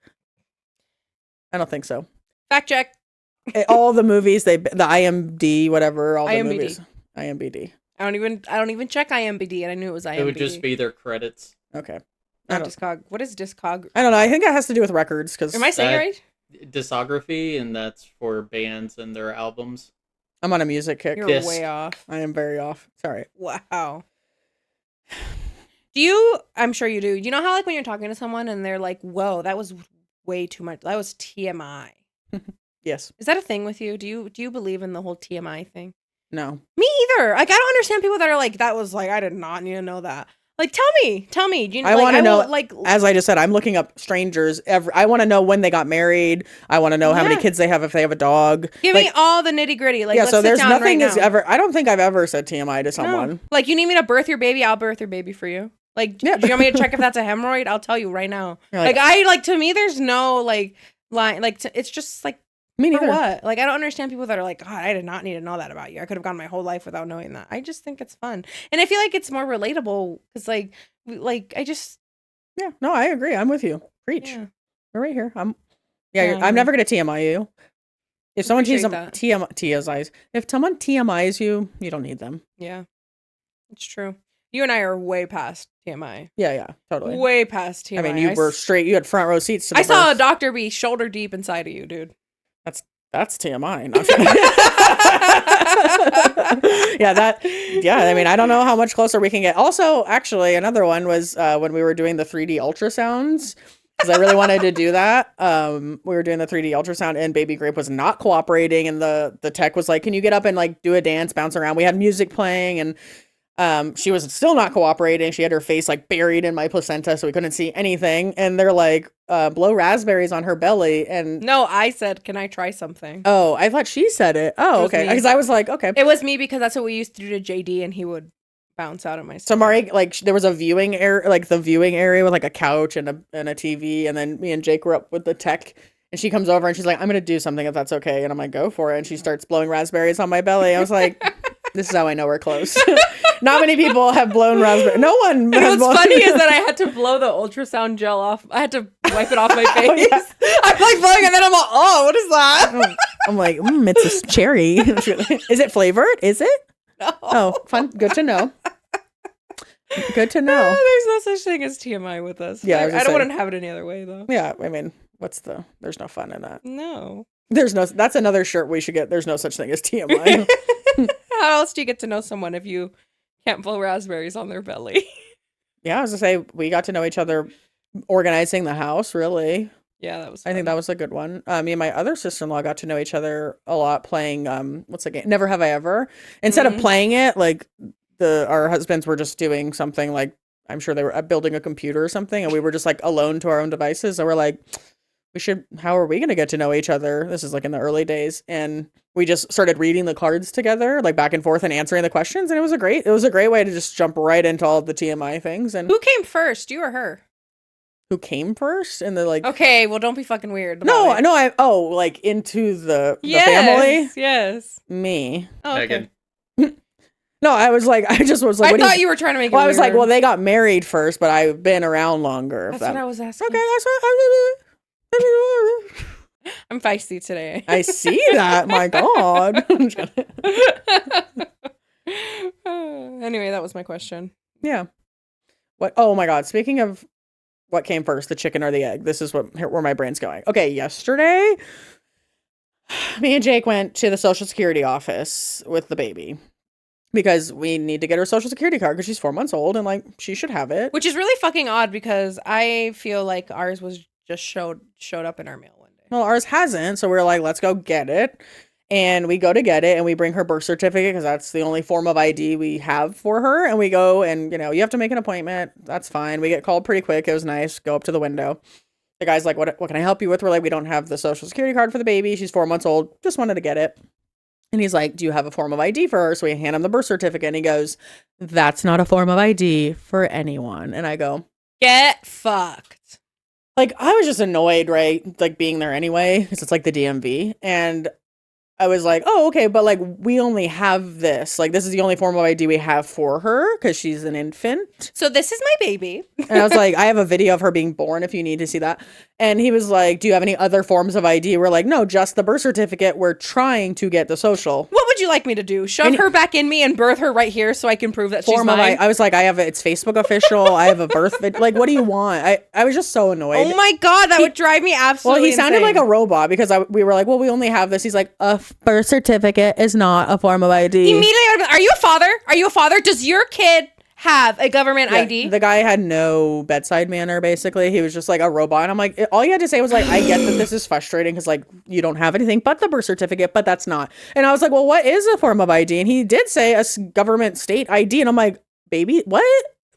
I don't think so. Fact check. All the movies, the IMD, whatever, all the IMBD. movies. IMBD. I don't even check IMBD, and I knew it was IMBD. It would just be their credits. Okay. not Discog. What is Discog? I don't know. I think that has to do with records because Am I saying it That- right? Discography, and that's for bands and their albums. I'm on a music kick. You're Disc. way off. I am very off. Sorry. Wow. Do you? I'm sure you do. You know how like when you're talking to someone and they're like, "Whoa, that was way too much. That was TMI." Yes. Is that a thing with you? Do you believe in the whole TMI thing? No. Me either. Like I don't understand people that are like, "That was like I did not need to know that." Like, tell me. You know, I like, want to know, will, like, as I just said, I'm looking up strangers. I want to know when they got married. I want to know how many Yeah. kids they have, if they have a dog. give Like, me all the nitty gritty. Like, yeah, let's so sit there's down nothing right is now. ever, I don't think I've ever said TMI to No. someone. Like, you need me to birth your baby? I'll birth your baby for you. Like, Yeah. do you want me to check if that's a hemorrhoid? I'll tell you right now. You're To me, there's no, like, line. Like, it's just, like, me for neither. what? Like, I don't understand people that are like, God, I did not need to know that about you. I could have gone my whole life without knowing that. I just think it's fun. And I feel like it's more relatable because, I just. Yeah, no, I agree. I'm with you. Preach. Yeah. We're right here. I'm Yeah, I'm never going to TMI you. If someone Appreciate TMIs, if someone TMIs you, you don't need them. Yeah. It's true. You and I are way past TMI. Yeah, totally. Way past TMI. I mean, you were straight. You had front row seats to the I saw a birth. doctor be shoulder deep inside of you, dude. That's TMI. Not yeah, I mean, I don't know how much closer we can get. Also, actually, another one was when we were doing the 3D ultrasounds, because I really wanted to do that. We were doing the 3D ultrasound and baby Grape was not cooperating, and the tech was like, can you get up and like do a dance, bounce around? We had music playing, and she was still not cooperating. She had her face like buried in my placenta, so we couldn't see anything. And they're like, blow raspberries on her belly. And No, I said, can I try something? oh, I thought she said it. Oh, It was okay. me. Because I was like, okay. It was me because that's what we used to do to JD, and he would bounce out of my So stomach. Mari, like, there was a viewing area, like the viewing area with like a couch and a TV, and then me and Jake were up with the tech. And she comes over and she's like, I'm gonna do something if that's okay. And I'm like, go for it. And she starts blowing raspberries on my belly. I was like, this is how I know we're close. Not many people have blown raspberry. No one. And what's funny is that I had to blow the ultrasound gel off. I had to wipe it off my face. Oh, yeah. I'm like blowing, and then I'm like, oh, what is that? I'm like, it's a cherry. Is it flavored? Is it? No. Oh, fun. Good to know. Good to know. There's no such thing as TMI with us. Yeah, I I, was I just don't saying. want to have it any other way, though. Yeah, I mean, there's no fun in that. No. That's another shirt we should get. There's no such thing as TMI. How else do you get to know someone if you can't blow raspberries on their belly? Yeah, I was gonna say, we got to know each other organizing the house, really. Yeah, that was I think fun. that was a good one. Me and my other sister-in-law got to know each other a lot playing, what's the game? Never Have I Ever. Instead of playing it, like, our husbands were just doing something like, I'm sure they were building a computer or something, and we were just like alone to our own devices. And we're like, how are we going to get to know each other? This is like in the early days. And we just started reading the cards together, like back and forth and answering the questions. And it was a great way to just jump right into all the TMI things. And Who came first, you or her? who came first? And the like, Okay, well, don't be fucking weird. no, about it. like into the Yes, family? Yes. Me. Oh, okay. Megan. No, I just was like, I what do thought you were trying to make it well, I was like, weirder. well, they got married first, but I've been around longer. That's what I was asking. Okay, that's what I'm feisty today. I see that. My God. Anyway, that was my question. Yeah. What? Oh my God. Speaking of what came first, the chicken or the egg? This is where my brain's going. Okay, yesterday, me and Jake went to the Social Security office with the baby because we need to get her Social Security card because she's 4 months old and like she should have it. Which is really fucking odd because I feel like ours was just showed up in our mail one day. Well, ours hasn't, so we're like, let's go get it. And we go to get it and we bring her birth certificate because that's the only form of ID we have for her. And we go and, you have to make an appointment. That's fine. We get called pretty quick. It was nice. Go up to the window. The guy's like, what can I help you with? We're like, we don't have the Social Security card for the baby. She's 4 months old. Just wanted to get it. And he's like, do you have a form of ID for her? So we hand him the birth certificate and he goes, that's not a form of ID for anyone. And I go, Get fucked. like, I was just annoyed, right? Like being there anyway, because it's like the DMV. And I was like, oh, okay, but like we only have this. Like this is the only form of ID we have for her because she's an infant. So this is my baby. And I was like, I have a video of her being born if you need to see that. And he was like, do you have any other forms of ID? We're like, no, just the birth certificate. We're trying to get the social. What would you like me to do? Shove her back in me and birth her right here so I can prove that she's Form of mine? I was like, it's Facebook official. I have a birth like, what do you want? I was just so annoyed. Oh my God, that would drive me absolutely Well, he sounded insane. like a robot because we were like, well, we only have this. He's like, a birth certificate is not a form of ID. Immediately, are you a father? Are you a father? Does your kid have a government Yeah, ID? The guy had no bedside manner, basically. He was just like a robot. And I'm like, all you had to say was like, I get that this is frustrating because like you don't have anything but the birth certificate, but that's not. And I was like, well, what is a form of ID? And he did say a government state ID. And I'm like, baby, what?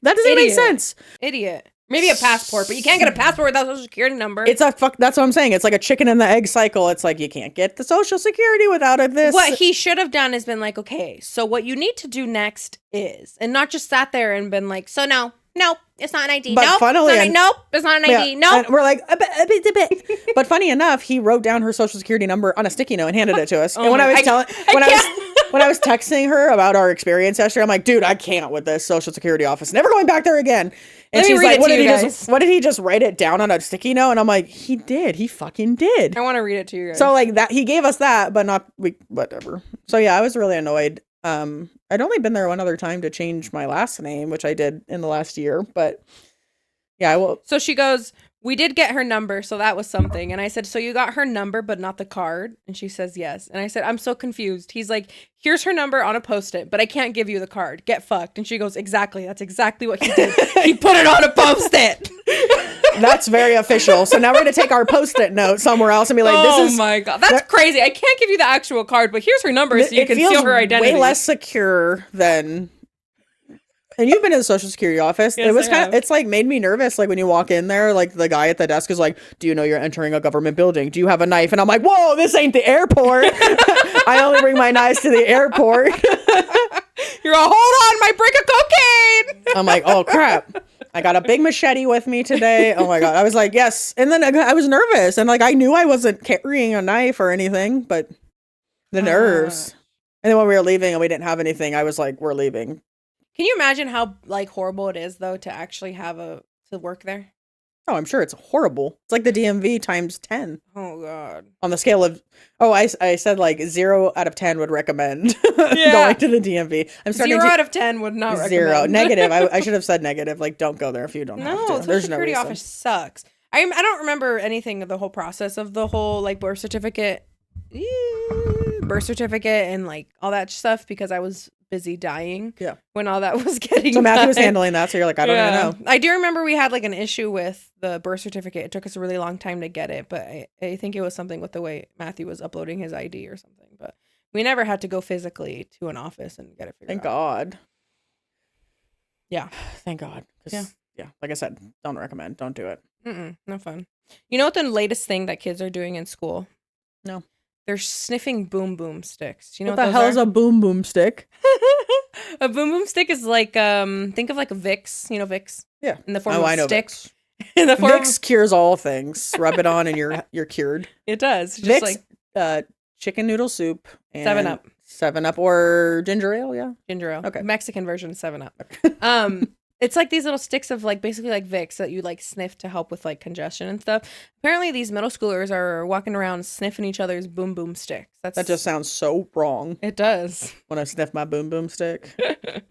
That doesn't make Idiot. sense. Idiot. Maybe a passport, but you can't get a passport without a social security number. It's a fuck. That's what I'm saying. It's like a chicken and the egg cycle. It's like you can't get the social security without this. What he should have done is been like, okay, so what you need to do next is, and not just sat there and been like, so no, it's not an ID. But Nope, funnily, it's not an ID. yeah, Nope. and we're like, a bit. But funny enough, he wrote down her social security number on a sticky note and handed it to us. And when I was texting her about our experience yesterday, I'm like, dude, I can't with this social security office. Never going back there again. And she's like, what did he just write it down on a sticky note? And I'm like, he did. He fucking did. I want to read it to you guys. So like that, he gave us that, but whatever. So yeah, I was really annoyed. I'd only been there one other time to change my last name, which I did in the last year, but yeah, I will. So she goes, we did get her number, so that was something. And I said, so you got her number, but not the card? And she says, yes. And I said, I'm so confused. He's like, here's her number on a Post-it, but I can't give you the card. Get fucked. And she goes, exactly. That's exactly what he did. He put it on a Post-it. That's very official. So now we're going to take our Post-it note somewhere else and be like, this is. Oh my God. That's crazy. I can't give you the actual card, but here's her number so you can steal her identity. Way less secure than. And you've been in the social security office. Yes, It was it's like made me nervous. Like when you walk in there, like the guy at the desk is like, do you know you're entering a government building? Do you have a knife? And I'm like, whoa, this ain't the airport. I only bring my knives to the airport. You're all, hold on, my brick of cocaine. I'm like, oh crap. I got a big machete with me today. Oh my God. I was like, yes. And then I was nervous. And like, I knew I wasn't carrying a knife or anything, but the nerves. And then when we were leaving and we didn't have anything, I was like, we're leaving. Can you imagine how like horrible it is though to actually have to work there? Oh, I'm sure it's horrible. It's like the DMV times 10 Oh God. on the scale of. Oh, I said like 0 out of 10 would recommend going to the DMV. I'm starting 0 out of 10 would not zero recommend. negative. I should have said negative. Like, don't go there if you don't have No, to. social There's no security reason. office sucks. I don't remember anything of the whole process of the whole like birth certificate and like all that stuff because I was busy dying. Yeah. When all that was getting. So Matthew was done. handling that. So you're like, I don't even know. I do remember we had like an issue with the birth certificate. It took us a really long time to get it, but I think it was something with the way Matthew was uploading his ID or something. But we never had to go physically to an office and get it figured Thank out. God. Yeah. Thank God. Yeah. Yeah. Like I said, don't recommend. Don't do it. No fun. You know what the latest thing that kids are doing in school? No. They're sniffing boom boom sticks. Do you know What the what hell those is a boom boom stick? A boom boom stick is like think of like a Vicks, you know Vicks? Yeah. In the form I of know stick. Vicks. In the form Vicks cures all things. Rub it on and you're cured. It does. Just Vicks, like chicken noodle soup and 7-Up. 7-Up or ginger ale, yeah. ginger ale. Okay. Mexican version of 7-Up. It's like these little sticks of like basically like Vicks that you like sniff to help with like congestion and stuff. Apparently these middle schoolers are walking around sniffing each other's boom boom sticks. That just sounds so wrong It does. when I sniff my boom boom stick.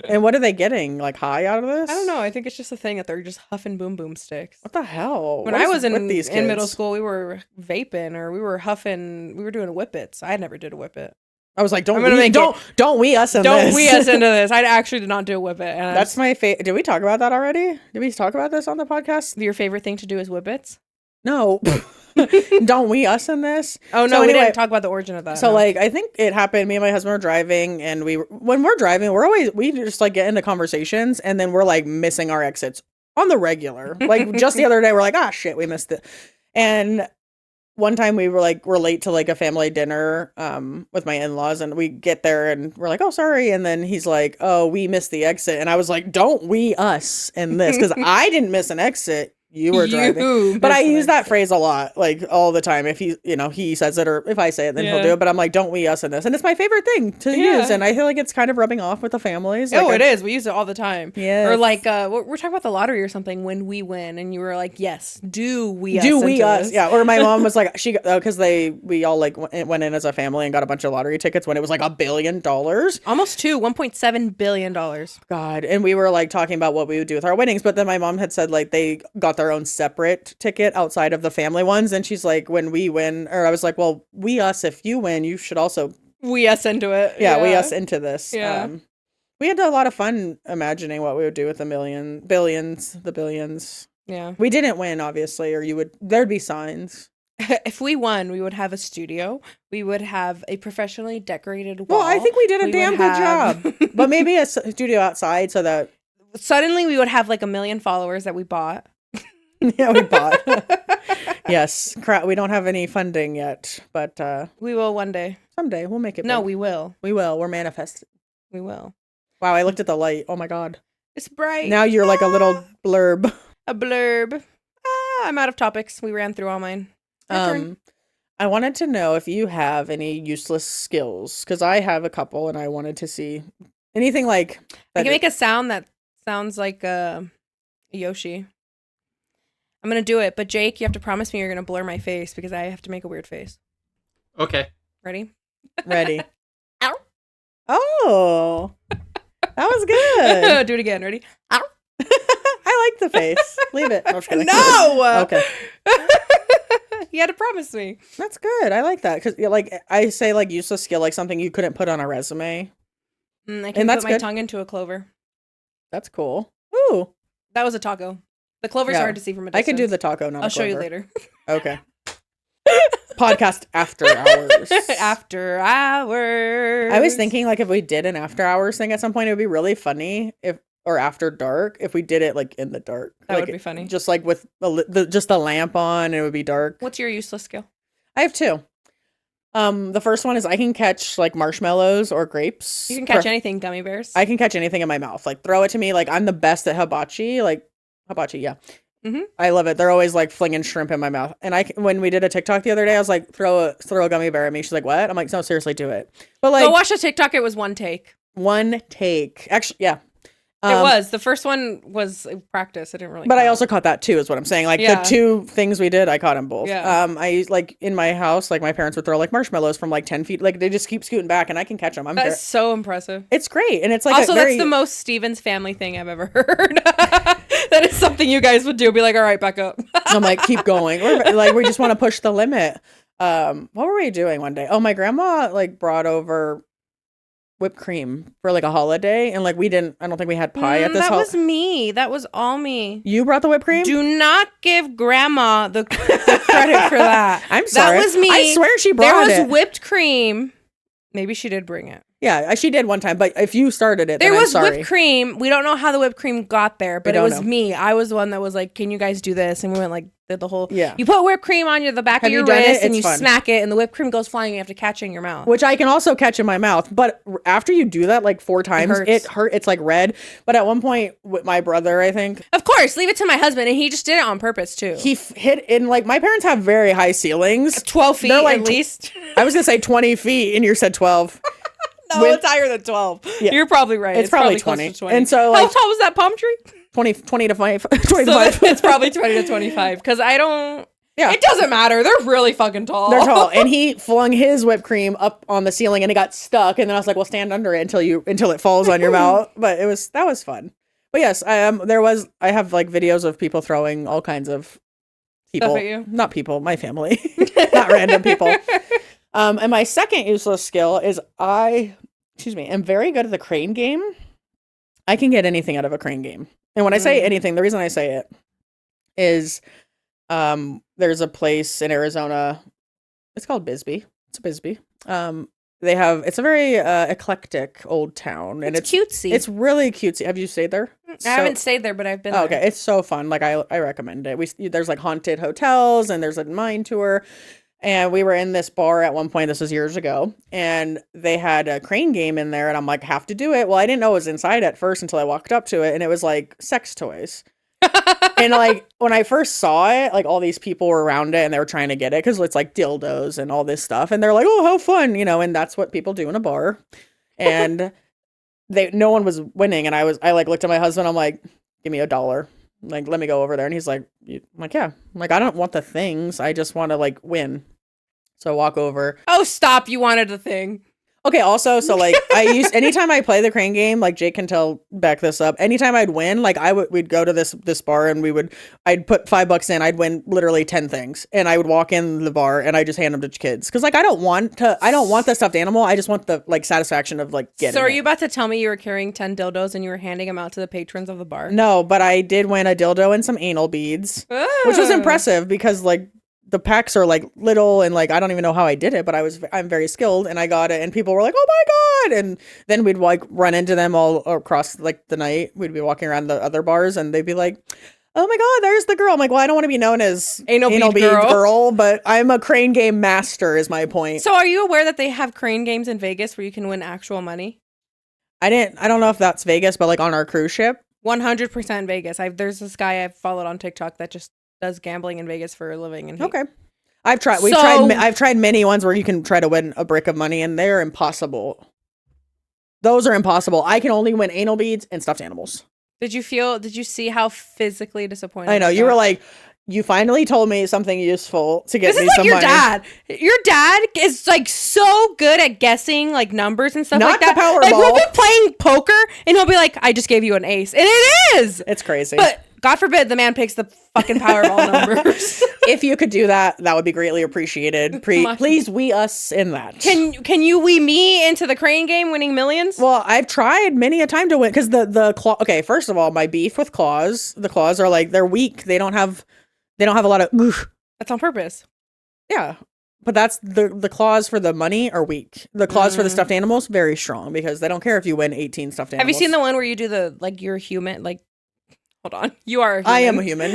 And what are they getting? Like high out of this? I don't know. I think it's just a thing that they're just huffing boom boom sticks. What the hell? When What I is was in with these middle kids? school, we were vaping or we were huffing. We were doing whippets. I never did a whippet. I was like, I'm gonna make don't we us in Don't this. we us into this. I actually did not do a whippet. And That's my favorite. Did we talk about that already? Did we talk about this on the podcast? your favorite thing to do is whippets. No. Don't we us in this? Oh no, So we anyway, didn't talk about the origin of that. So no. like I think it happened. Me and my husband were driving, and when we're driving, we just like get into conversations, and then we're like missing our exits on the regular. Like just the other day, we're like, ah, shit, we missed it. And one time we're late to like a family dinner with my in-laws, and we get there and we're like, oh, sorry. And then he's like, oh, we missed the exit. And I was like, don't we us in this? Because I didn't miss an exit. You were driving. But I use that phrase a lot, like all the time. If he says it, or if I say it, then he'll do it. But I'm like, don't we us in this? And it's my favorite thing to use. And I feel like it's kind of rubbing off with the families. Like, it is. We use it all the time. Yeah. Or like we're talking about the lottery or something when we win, and you were like, yes, do we us? Do we into us? this? Yeah. Or my mom was like, because we all like went in as a family and got a bunch of lottery tickets when it was like $1 billion. Almost $1.7 billion. God. And we were like talking about what we would do with our weddings. But then my mom had said like they got their own separate ticket outside of the family ones. And she's like, when we win, or I was like, well, we us, if you win, you should also We us into it. yeah. we us into this. Yeah. We had a lot of fun imagining what we would do with the billions. Yeah. We didn't win, obviously, or there'd be signs. If we won, we would have a studio. We would have a professionally decorated wall. Well, I think we did a damn good job. But maybe a studio outside so that Suddenly we would have like 1 million followers that we bought. Yeah, we bought. Yes. We don't have any funding yet, but We will one day. someday we'll make it. No, big. we will. We will. We're manifesting. We will. Wow, I looked at the light. Oh my God. It's bright. Now you're like a little blurb. A blurb. I'm out of topics. We ran through all mine. Your turn. I wanted to know if you have any useless skills, because I have a couple and I wanted to see anything like I can make a sound that sounds like a Yoshi. I'm going to do it, but Jake, you have to promise me you're going to blur my face because I have to make a weird face. Okay. Ready? Ready. Ow. Oh, that was good. Do it again. Ready? I like the face. Leave it. No, I'm just kidding. No! Okay. You had to promise me. That's good. I like that because, like, I say like useless skill, like something you couldn't put on a resume. I can And put that's my good. tongue into a clover. That's cool. Ooh, That was a taco. The clover's Yeah. hard to see from a distance. I can do the taco. Not. I'll a show you clover. later. Okay. Podcast after hours. After hours. I was thinking like if we did an after hours thing at some point, it would be really funny or after dark if we did it like in the dark. That like, would be funny. Just like with just a lamp on, and it would be dark. What's your useless skill? I have two. The first one is I can catch like marshmallows or grapes. You can catch anything, gummy bears. I can catch anything in my mouth. Like throw it to me. Like I'm the best at hibachi. Like hibachi, yeah. Mhm. I love it. They're always like flinging shrimp in my mouth. And when we did a TikTok the other day, I was like, throw a gummy bear at me. She's like, what? I'm like, no, seriously, do it. But like Go watch a TikTok. It was one take. one take. Actually, yeah. It was. The first one was practice. I didn't really But I count. also caught that too, is what I'm saying. Like Yeah. the two things we did, I caught them both. Yeah. I like in my house, like my parents would throw like marshmallows from like 10 feet. Like they just keep scooting back and I can catch them. That's so impressive. It's great. And it's like Also, very, that's the most Stevens family thing I've ever heard. That is something you guys would do. Be like, all right, back up. I'm like, keep going. We just want to push the limit. What were we doing one day? Oh, my grandma like brought over whipped cream for like a holiday, and like I don't think we had pie at this That house. was me. That was all me. You brought the whipped cream? Do not give grandma the credit for that. I'm sorry. That was me. I swear she brought There was it. whipped cream. Maybe she did bring it. Yeah, she did one time, but if you started it, There then was I'm sorry. whipped cream. We don't know how the whipped cream got there, but it don't was know. me. I was the one that was like, "Can you guys do this?" And we went like did the whole. Yeah. You put whipped cream on the back Have of your you done it? wrist, and It's you fun. smack it, and the whipped cream goes flying. And you have to catch it in your mouth. Which I can also catch in my mouth, but after you do that like 4 times, hurts. it hurt. It's like red. But at one point with my brother, I think Of course, leave it to my husband, and he just did it on purpose too. he hit in like my parents have very high ceilings. 12 feet They're like at least. I was gonna say 20 feet, and you said 12. No, with- it's higher than 12. Yeah. You're probably right. It's probably close 20. to 20. And so, how like- tall was that palm tree? 20 to 5. 20 So to 5. it's probably 20 to 25 because I don't. Yeah. It doesn't matter. They're really fucking tall. They're tall, and he flung his whipped cream up on the ceiling, and it got stuck. And then I was like, "Well, stand under it until it falls on your mouth." But that was fun. But yes, I have like videos of people throwing all kinds of people at you? not people, my family, not random people. And my second useless skill is am very good at the crane game. I can get anything out of a crane game, and when I say anything, the reason I say it is. There's a place in Arizona. It's called Bisbee. It's a Bisbee. It's a very eclectic old town, and it's cutesy. It's really cutesy. Have you stayed there? I haven't stayed there, but I've been Oh, there. okay, it's so fun. Like I recommend it. There's like haunted hotels, and there's a mine tour. And we were in this bar at one point. This was years ago, and they had a crane game in there, and I'm like, have to do it. Well, I didn't know it was inside at first until I walked up to it, and it was like sex toys. And like when I first saw it, like all these people were around it and they were trying to get it because it's like dildos and all this stuff, and they're like, "Oh, how fun!" And that's what people do in a bar. And no one was winning, and I like looked at my husband. I'm like, "Give me $1, like let me go over there." And he's like, I'm like, "Yeah." I'm like, I don't want the things. I just want to like win. So I walk over. Oh, stop. You wanted the thing. Okay, also, so like anytime I play the crane game, like Jake can back this up. Anytime I'd win, like we'd go to this bar and I'd put $5 in, I'd win literally 10 things. And I would walk in the bar and I just hand them to kids. Cause like I don't want the stuffed animal. I just want the like sasatisfaction of like getting So are it. you about to tell me you were carrying 10 dildos and you were handing them out to the patrons of the bar? No, but I did win a dildo and some anal beads, which was impressive because like the packs are like little and like I don't even know how I did it, but I'm very skilled and I got it and people were like, "Oh my god." And then we'd like run into them all across like the night. We'd be walking around the other bars and they'd be like, "Oh my god, there's the girl." I'm like, "Well, I don't want to be known as Anal bead girl, but I'm a crane game master is my point." So are you aware that they have crane games in Vegas where you can win actual money? I don't know if that's Vegas, but like on our cruise ship. 100% Vegas. There's this guy I've followed on TikTok that just does gambling in Vegas for a living. And Okay. I've tried many ones where you can try to win a brick of money and they're impossible. Those are impossible. I can only win anal beads and stuffed animals. Did you see how physically disappointed I know. You were like, you finally told me something useful to get me some money. Dad. Your dad is like so good at guessing like numbers and stuff like that. Not the Powerball. Like we'll be playing poker and he'll be like, "I just gave you an ace," and it is. It's crazy. But God forbid the man picks the fucking Powerball numbers. If you could do that, that would be greatly appreciated. Please wee us in that. Can you wee me into the crane game winning millions? Well, I've tried many a time to win because the claw. Okay, first of all, my beef with claws. The claws are like they're weak. They don't have a lot of. That's on purpose. Yeah, but that's the claws for the money are weak. The claws for the stuffed animals very strong because they don't care if you win 18 stuffed animals. Have you seen the one where you do the like you're human like? Hold on, you are. A human. I am a human.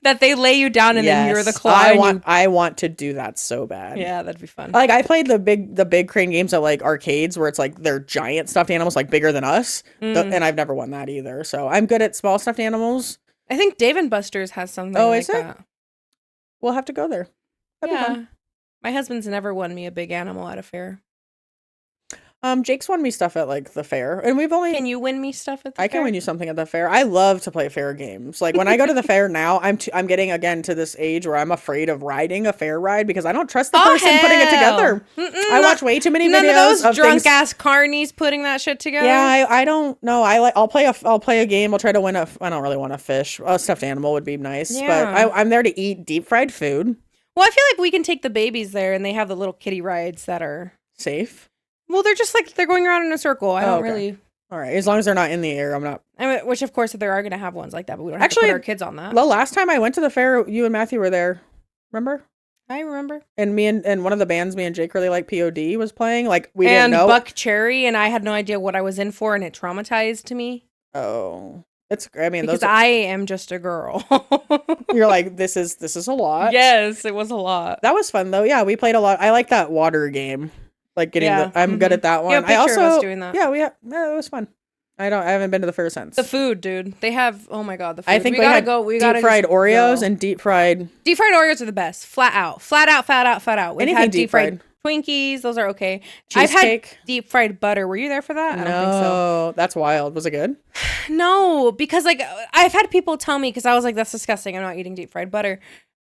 That they lay you down and then you're the claw. I want to do that so bad. Yeah, that'd be fun. Like I played the big crane games at like arcades where it's like they're giant stuffed animals like bigger than us, and I've never won that either. So I'm good at small stuffed animals. I think Dave and Buster's has something like that. We'll have to go there. That'd be fun. My husband's never won me a big animal at a fair. Jake's won me stuff at like the fair, and we've only. Can you win me stuff at the fair? I can win you something at the fair. I love to play fair games. Like when I go to the fair now, I'm getting again to this age where I'm afraid of riding a fair ride because I don't trust the person putting it together. I watch way too many videos of drunk ass carnies putting that shit together. Yeah, I don't know. I'll play a game. I'll try to win I don't really want a fish. A stuffed animal would be nice, but I'm there to eat deep fried food. Well, I feel like we can take the babies there, and they have the little kiddie rides that are safe. Well, they're just like they're going around in a circle. I don't really. All right, as long as they're not in the air, I'm not. I mean, which of course there are going to have ones like that, but we don't have to put our kids on that. The last time I went to the fair, you and Matthew were there. Remember? I remember. And me and one of the bands me and Jake really like POD was playing. Like we didn't know. And Buck Cherry, and I had no idea what I was in for, and it traumatized me. Oh, because I am just a girl. You're like this is a lot. Yes, it was a lot. That was fun though. Yeah, we played a lot. I like that water game. Like getting I'm good at that one. I also of us doing that. Yeah, it was fun. I haven't been to the fair since. The food, dude. They have the food. I think we gotta go. We got deep fried Oreos and deep fried Oreos are the best. Flat out. We've had deep fried Twinkies, those are okay. Cheesecake. I've had deep fried butter. Were you there for that? No, I don't think so. That's wild. Was it good? No, because like I've had people tell me because I was like, that's disgusting. I'm not eating deep fried butter.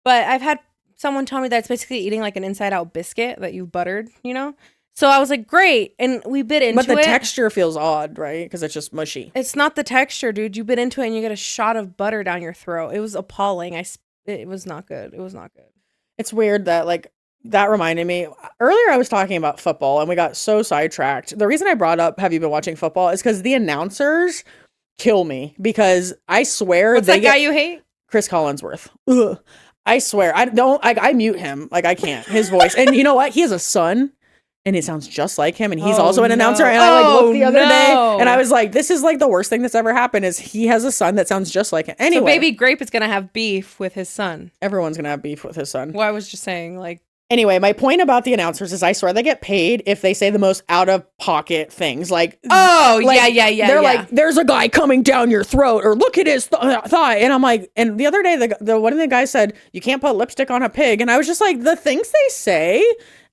But I've had someone tell me that it's basically eating like an inside out biscuit that you buttered, you know? So I was like, great. And we bit into it. But the texture feels odd, right? Because it's just mushy. It's not the texture, dude. You bit into it and you get a shot of butter down your throat. It was appalling. It was not good. It was not good. It's weird that like that reminded me. Earlier I was talking about football and we got so sidetracked. The reason I brought up have you been watching football is because the announcers kill me because I swear What's that guy you hate? Chris Collinsworth. Ugh. I swear. I mute him. Like I can't. His voice. And you know what? He has a son. And it sounds just like him, and he's also an announcer. And I like looked the other day, and I was like, "This is like the worst thing that's ever happened." Is he has a son that sounds just like him? Anyway, so Baby Grape is gonna have beef with his son. Everyone's gonna have beef with his son. Well, I was just saying, like. Anyway, my point about the announcers is I swear they get paid if they say the most out of pocket things. Like, yeah. They're like, "There's a guy coming down your throat," or "Look at his thigh," and I'm like, and the other day, the one of the guys said, "You can't put lipstick on a pig," and I was just like, the things they say.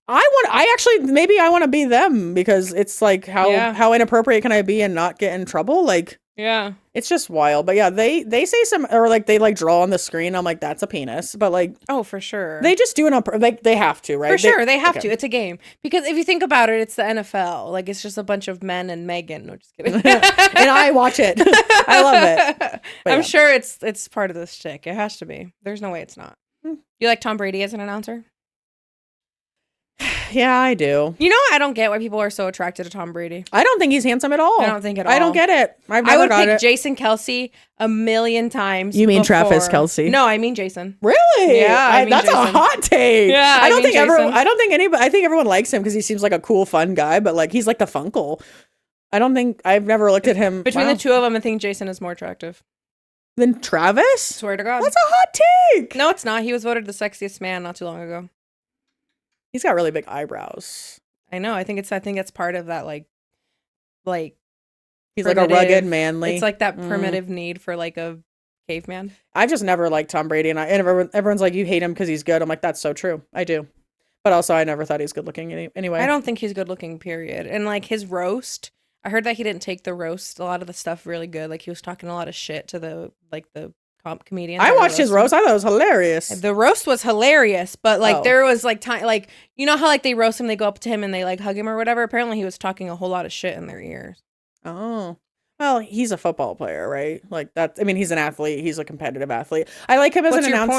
Maybe I want to be them because it's like how inappropriate can I be and not get in trouble? Like, yeah, it's just wild. But yeah, they say some, or like they like draw on the screen. I'm like, that's a penis. But like, oh, for sure. They just do it like they have to, right? For sure. They have to. It's a game. Because if you think about it, it's the NFL. Like it's just a bunch of men and Megan. No, just kidding. And I watch it. I love it. But I'm sure it's part of this shtick. It has to be. There's no way it's not. You like Tom Brady as an announcer? Yeah, I do. You know, I don't get why people are so attracted to Tom Brady. I don't think he's handsome at all. I don't think at I don't all. get it. I've I never would got pick it. Jason Kelsey a million times. You mean Travis before- Kelce? No, I mean Jason. Really? Yeah, I mean that's a Jason. hot take. Yeah, I I don't mean think everyone. Jason. I don't think anybody. I think everyone likes him because he seems like a cool, fun guy. But like, he's like the Funkle. I don't think I've never looked at him Between the two of them, I think Jason is more attractive. Than Travis. Swear to God. That's a hot take. No, it's not. He was voted the sexiest man not too long ago. He's got really big eyebrows. I know. I think it's part of that like He's like a primitive- rugged, manly. It's like that primitive need for like a caveman. I've just never liked Tom Brady, and everyone's like, you hate him because he's good. I'm like, that's so true. I do, but also I never thought he was good looking anyway. I don't think he's good looking, period. And like his roast, I heard that he didn't take the roast, a lot of the stuff really good. Like he was talking a lot of shit to the comedians. I that were watched his roast. roasting. I thought it was hilarious. The roast was hilarious, but like Oh. there was like time, like you know how like they roast him, they go up to him and they like hug him or whatever. Apparently he was talking a whole lot of shit in their ears. Oh. Well, he's a football player, right? Like that. I mean, he's an athlete. He's a competitive athlete. I like him as What's an your announcer.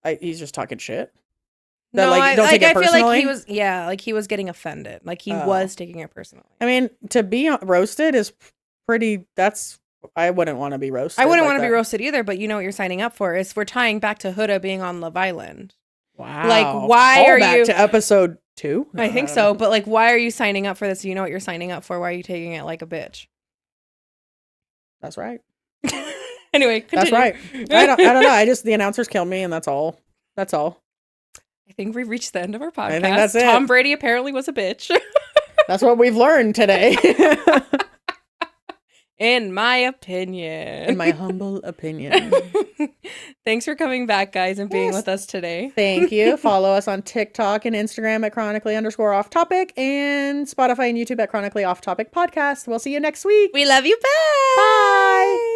point? He's just talking shit. That, No, like, don't take it I feel like personally? he was, like he was getting offended. Like he Oh. was taking it personally. I mean, to be roasted is pretty. I wouldn't want to be roasted. I wouldn't like want to be that. roasted either, but you know what you're signing up for is we're tying back to Huda being on Love Island. Wow. Like, why are Callback you- to episode 2? I think so, but like, why are you signing up for this? You know what you're signing up for. Why are you taking it like a bitch? That's right. Anyway, continue. That's right. I don't know. The announcers kill me, and that's all. That's all. I think we've reached the end of our podcast. I think that's it. Tom Brady apparently was a bitch. That's what we've learned today. In my opinion. In my humble opinion. Thanks for coming back, guys, and being Yes. with us today. Thank you. Follow us on TikTok and Instagram at chronically_off topic and Spotify and YouTube at chronically off topic podcast. We'll see you next week. We love you. Bye. Bye.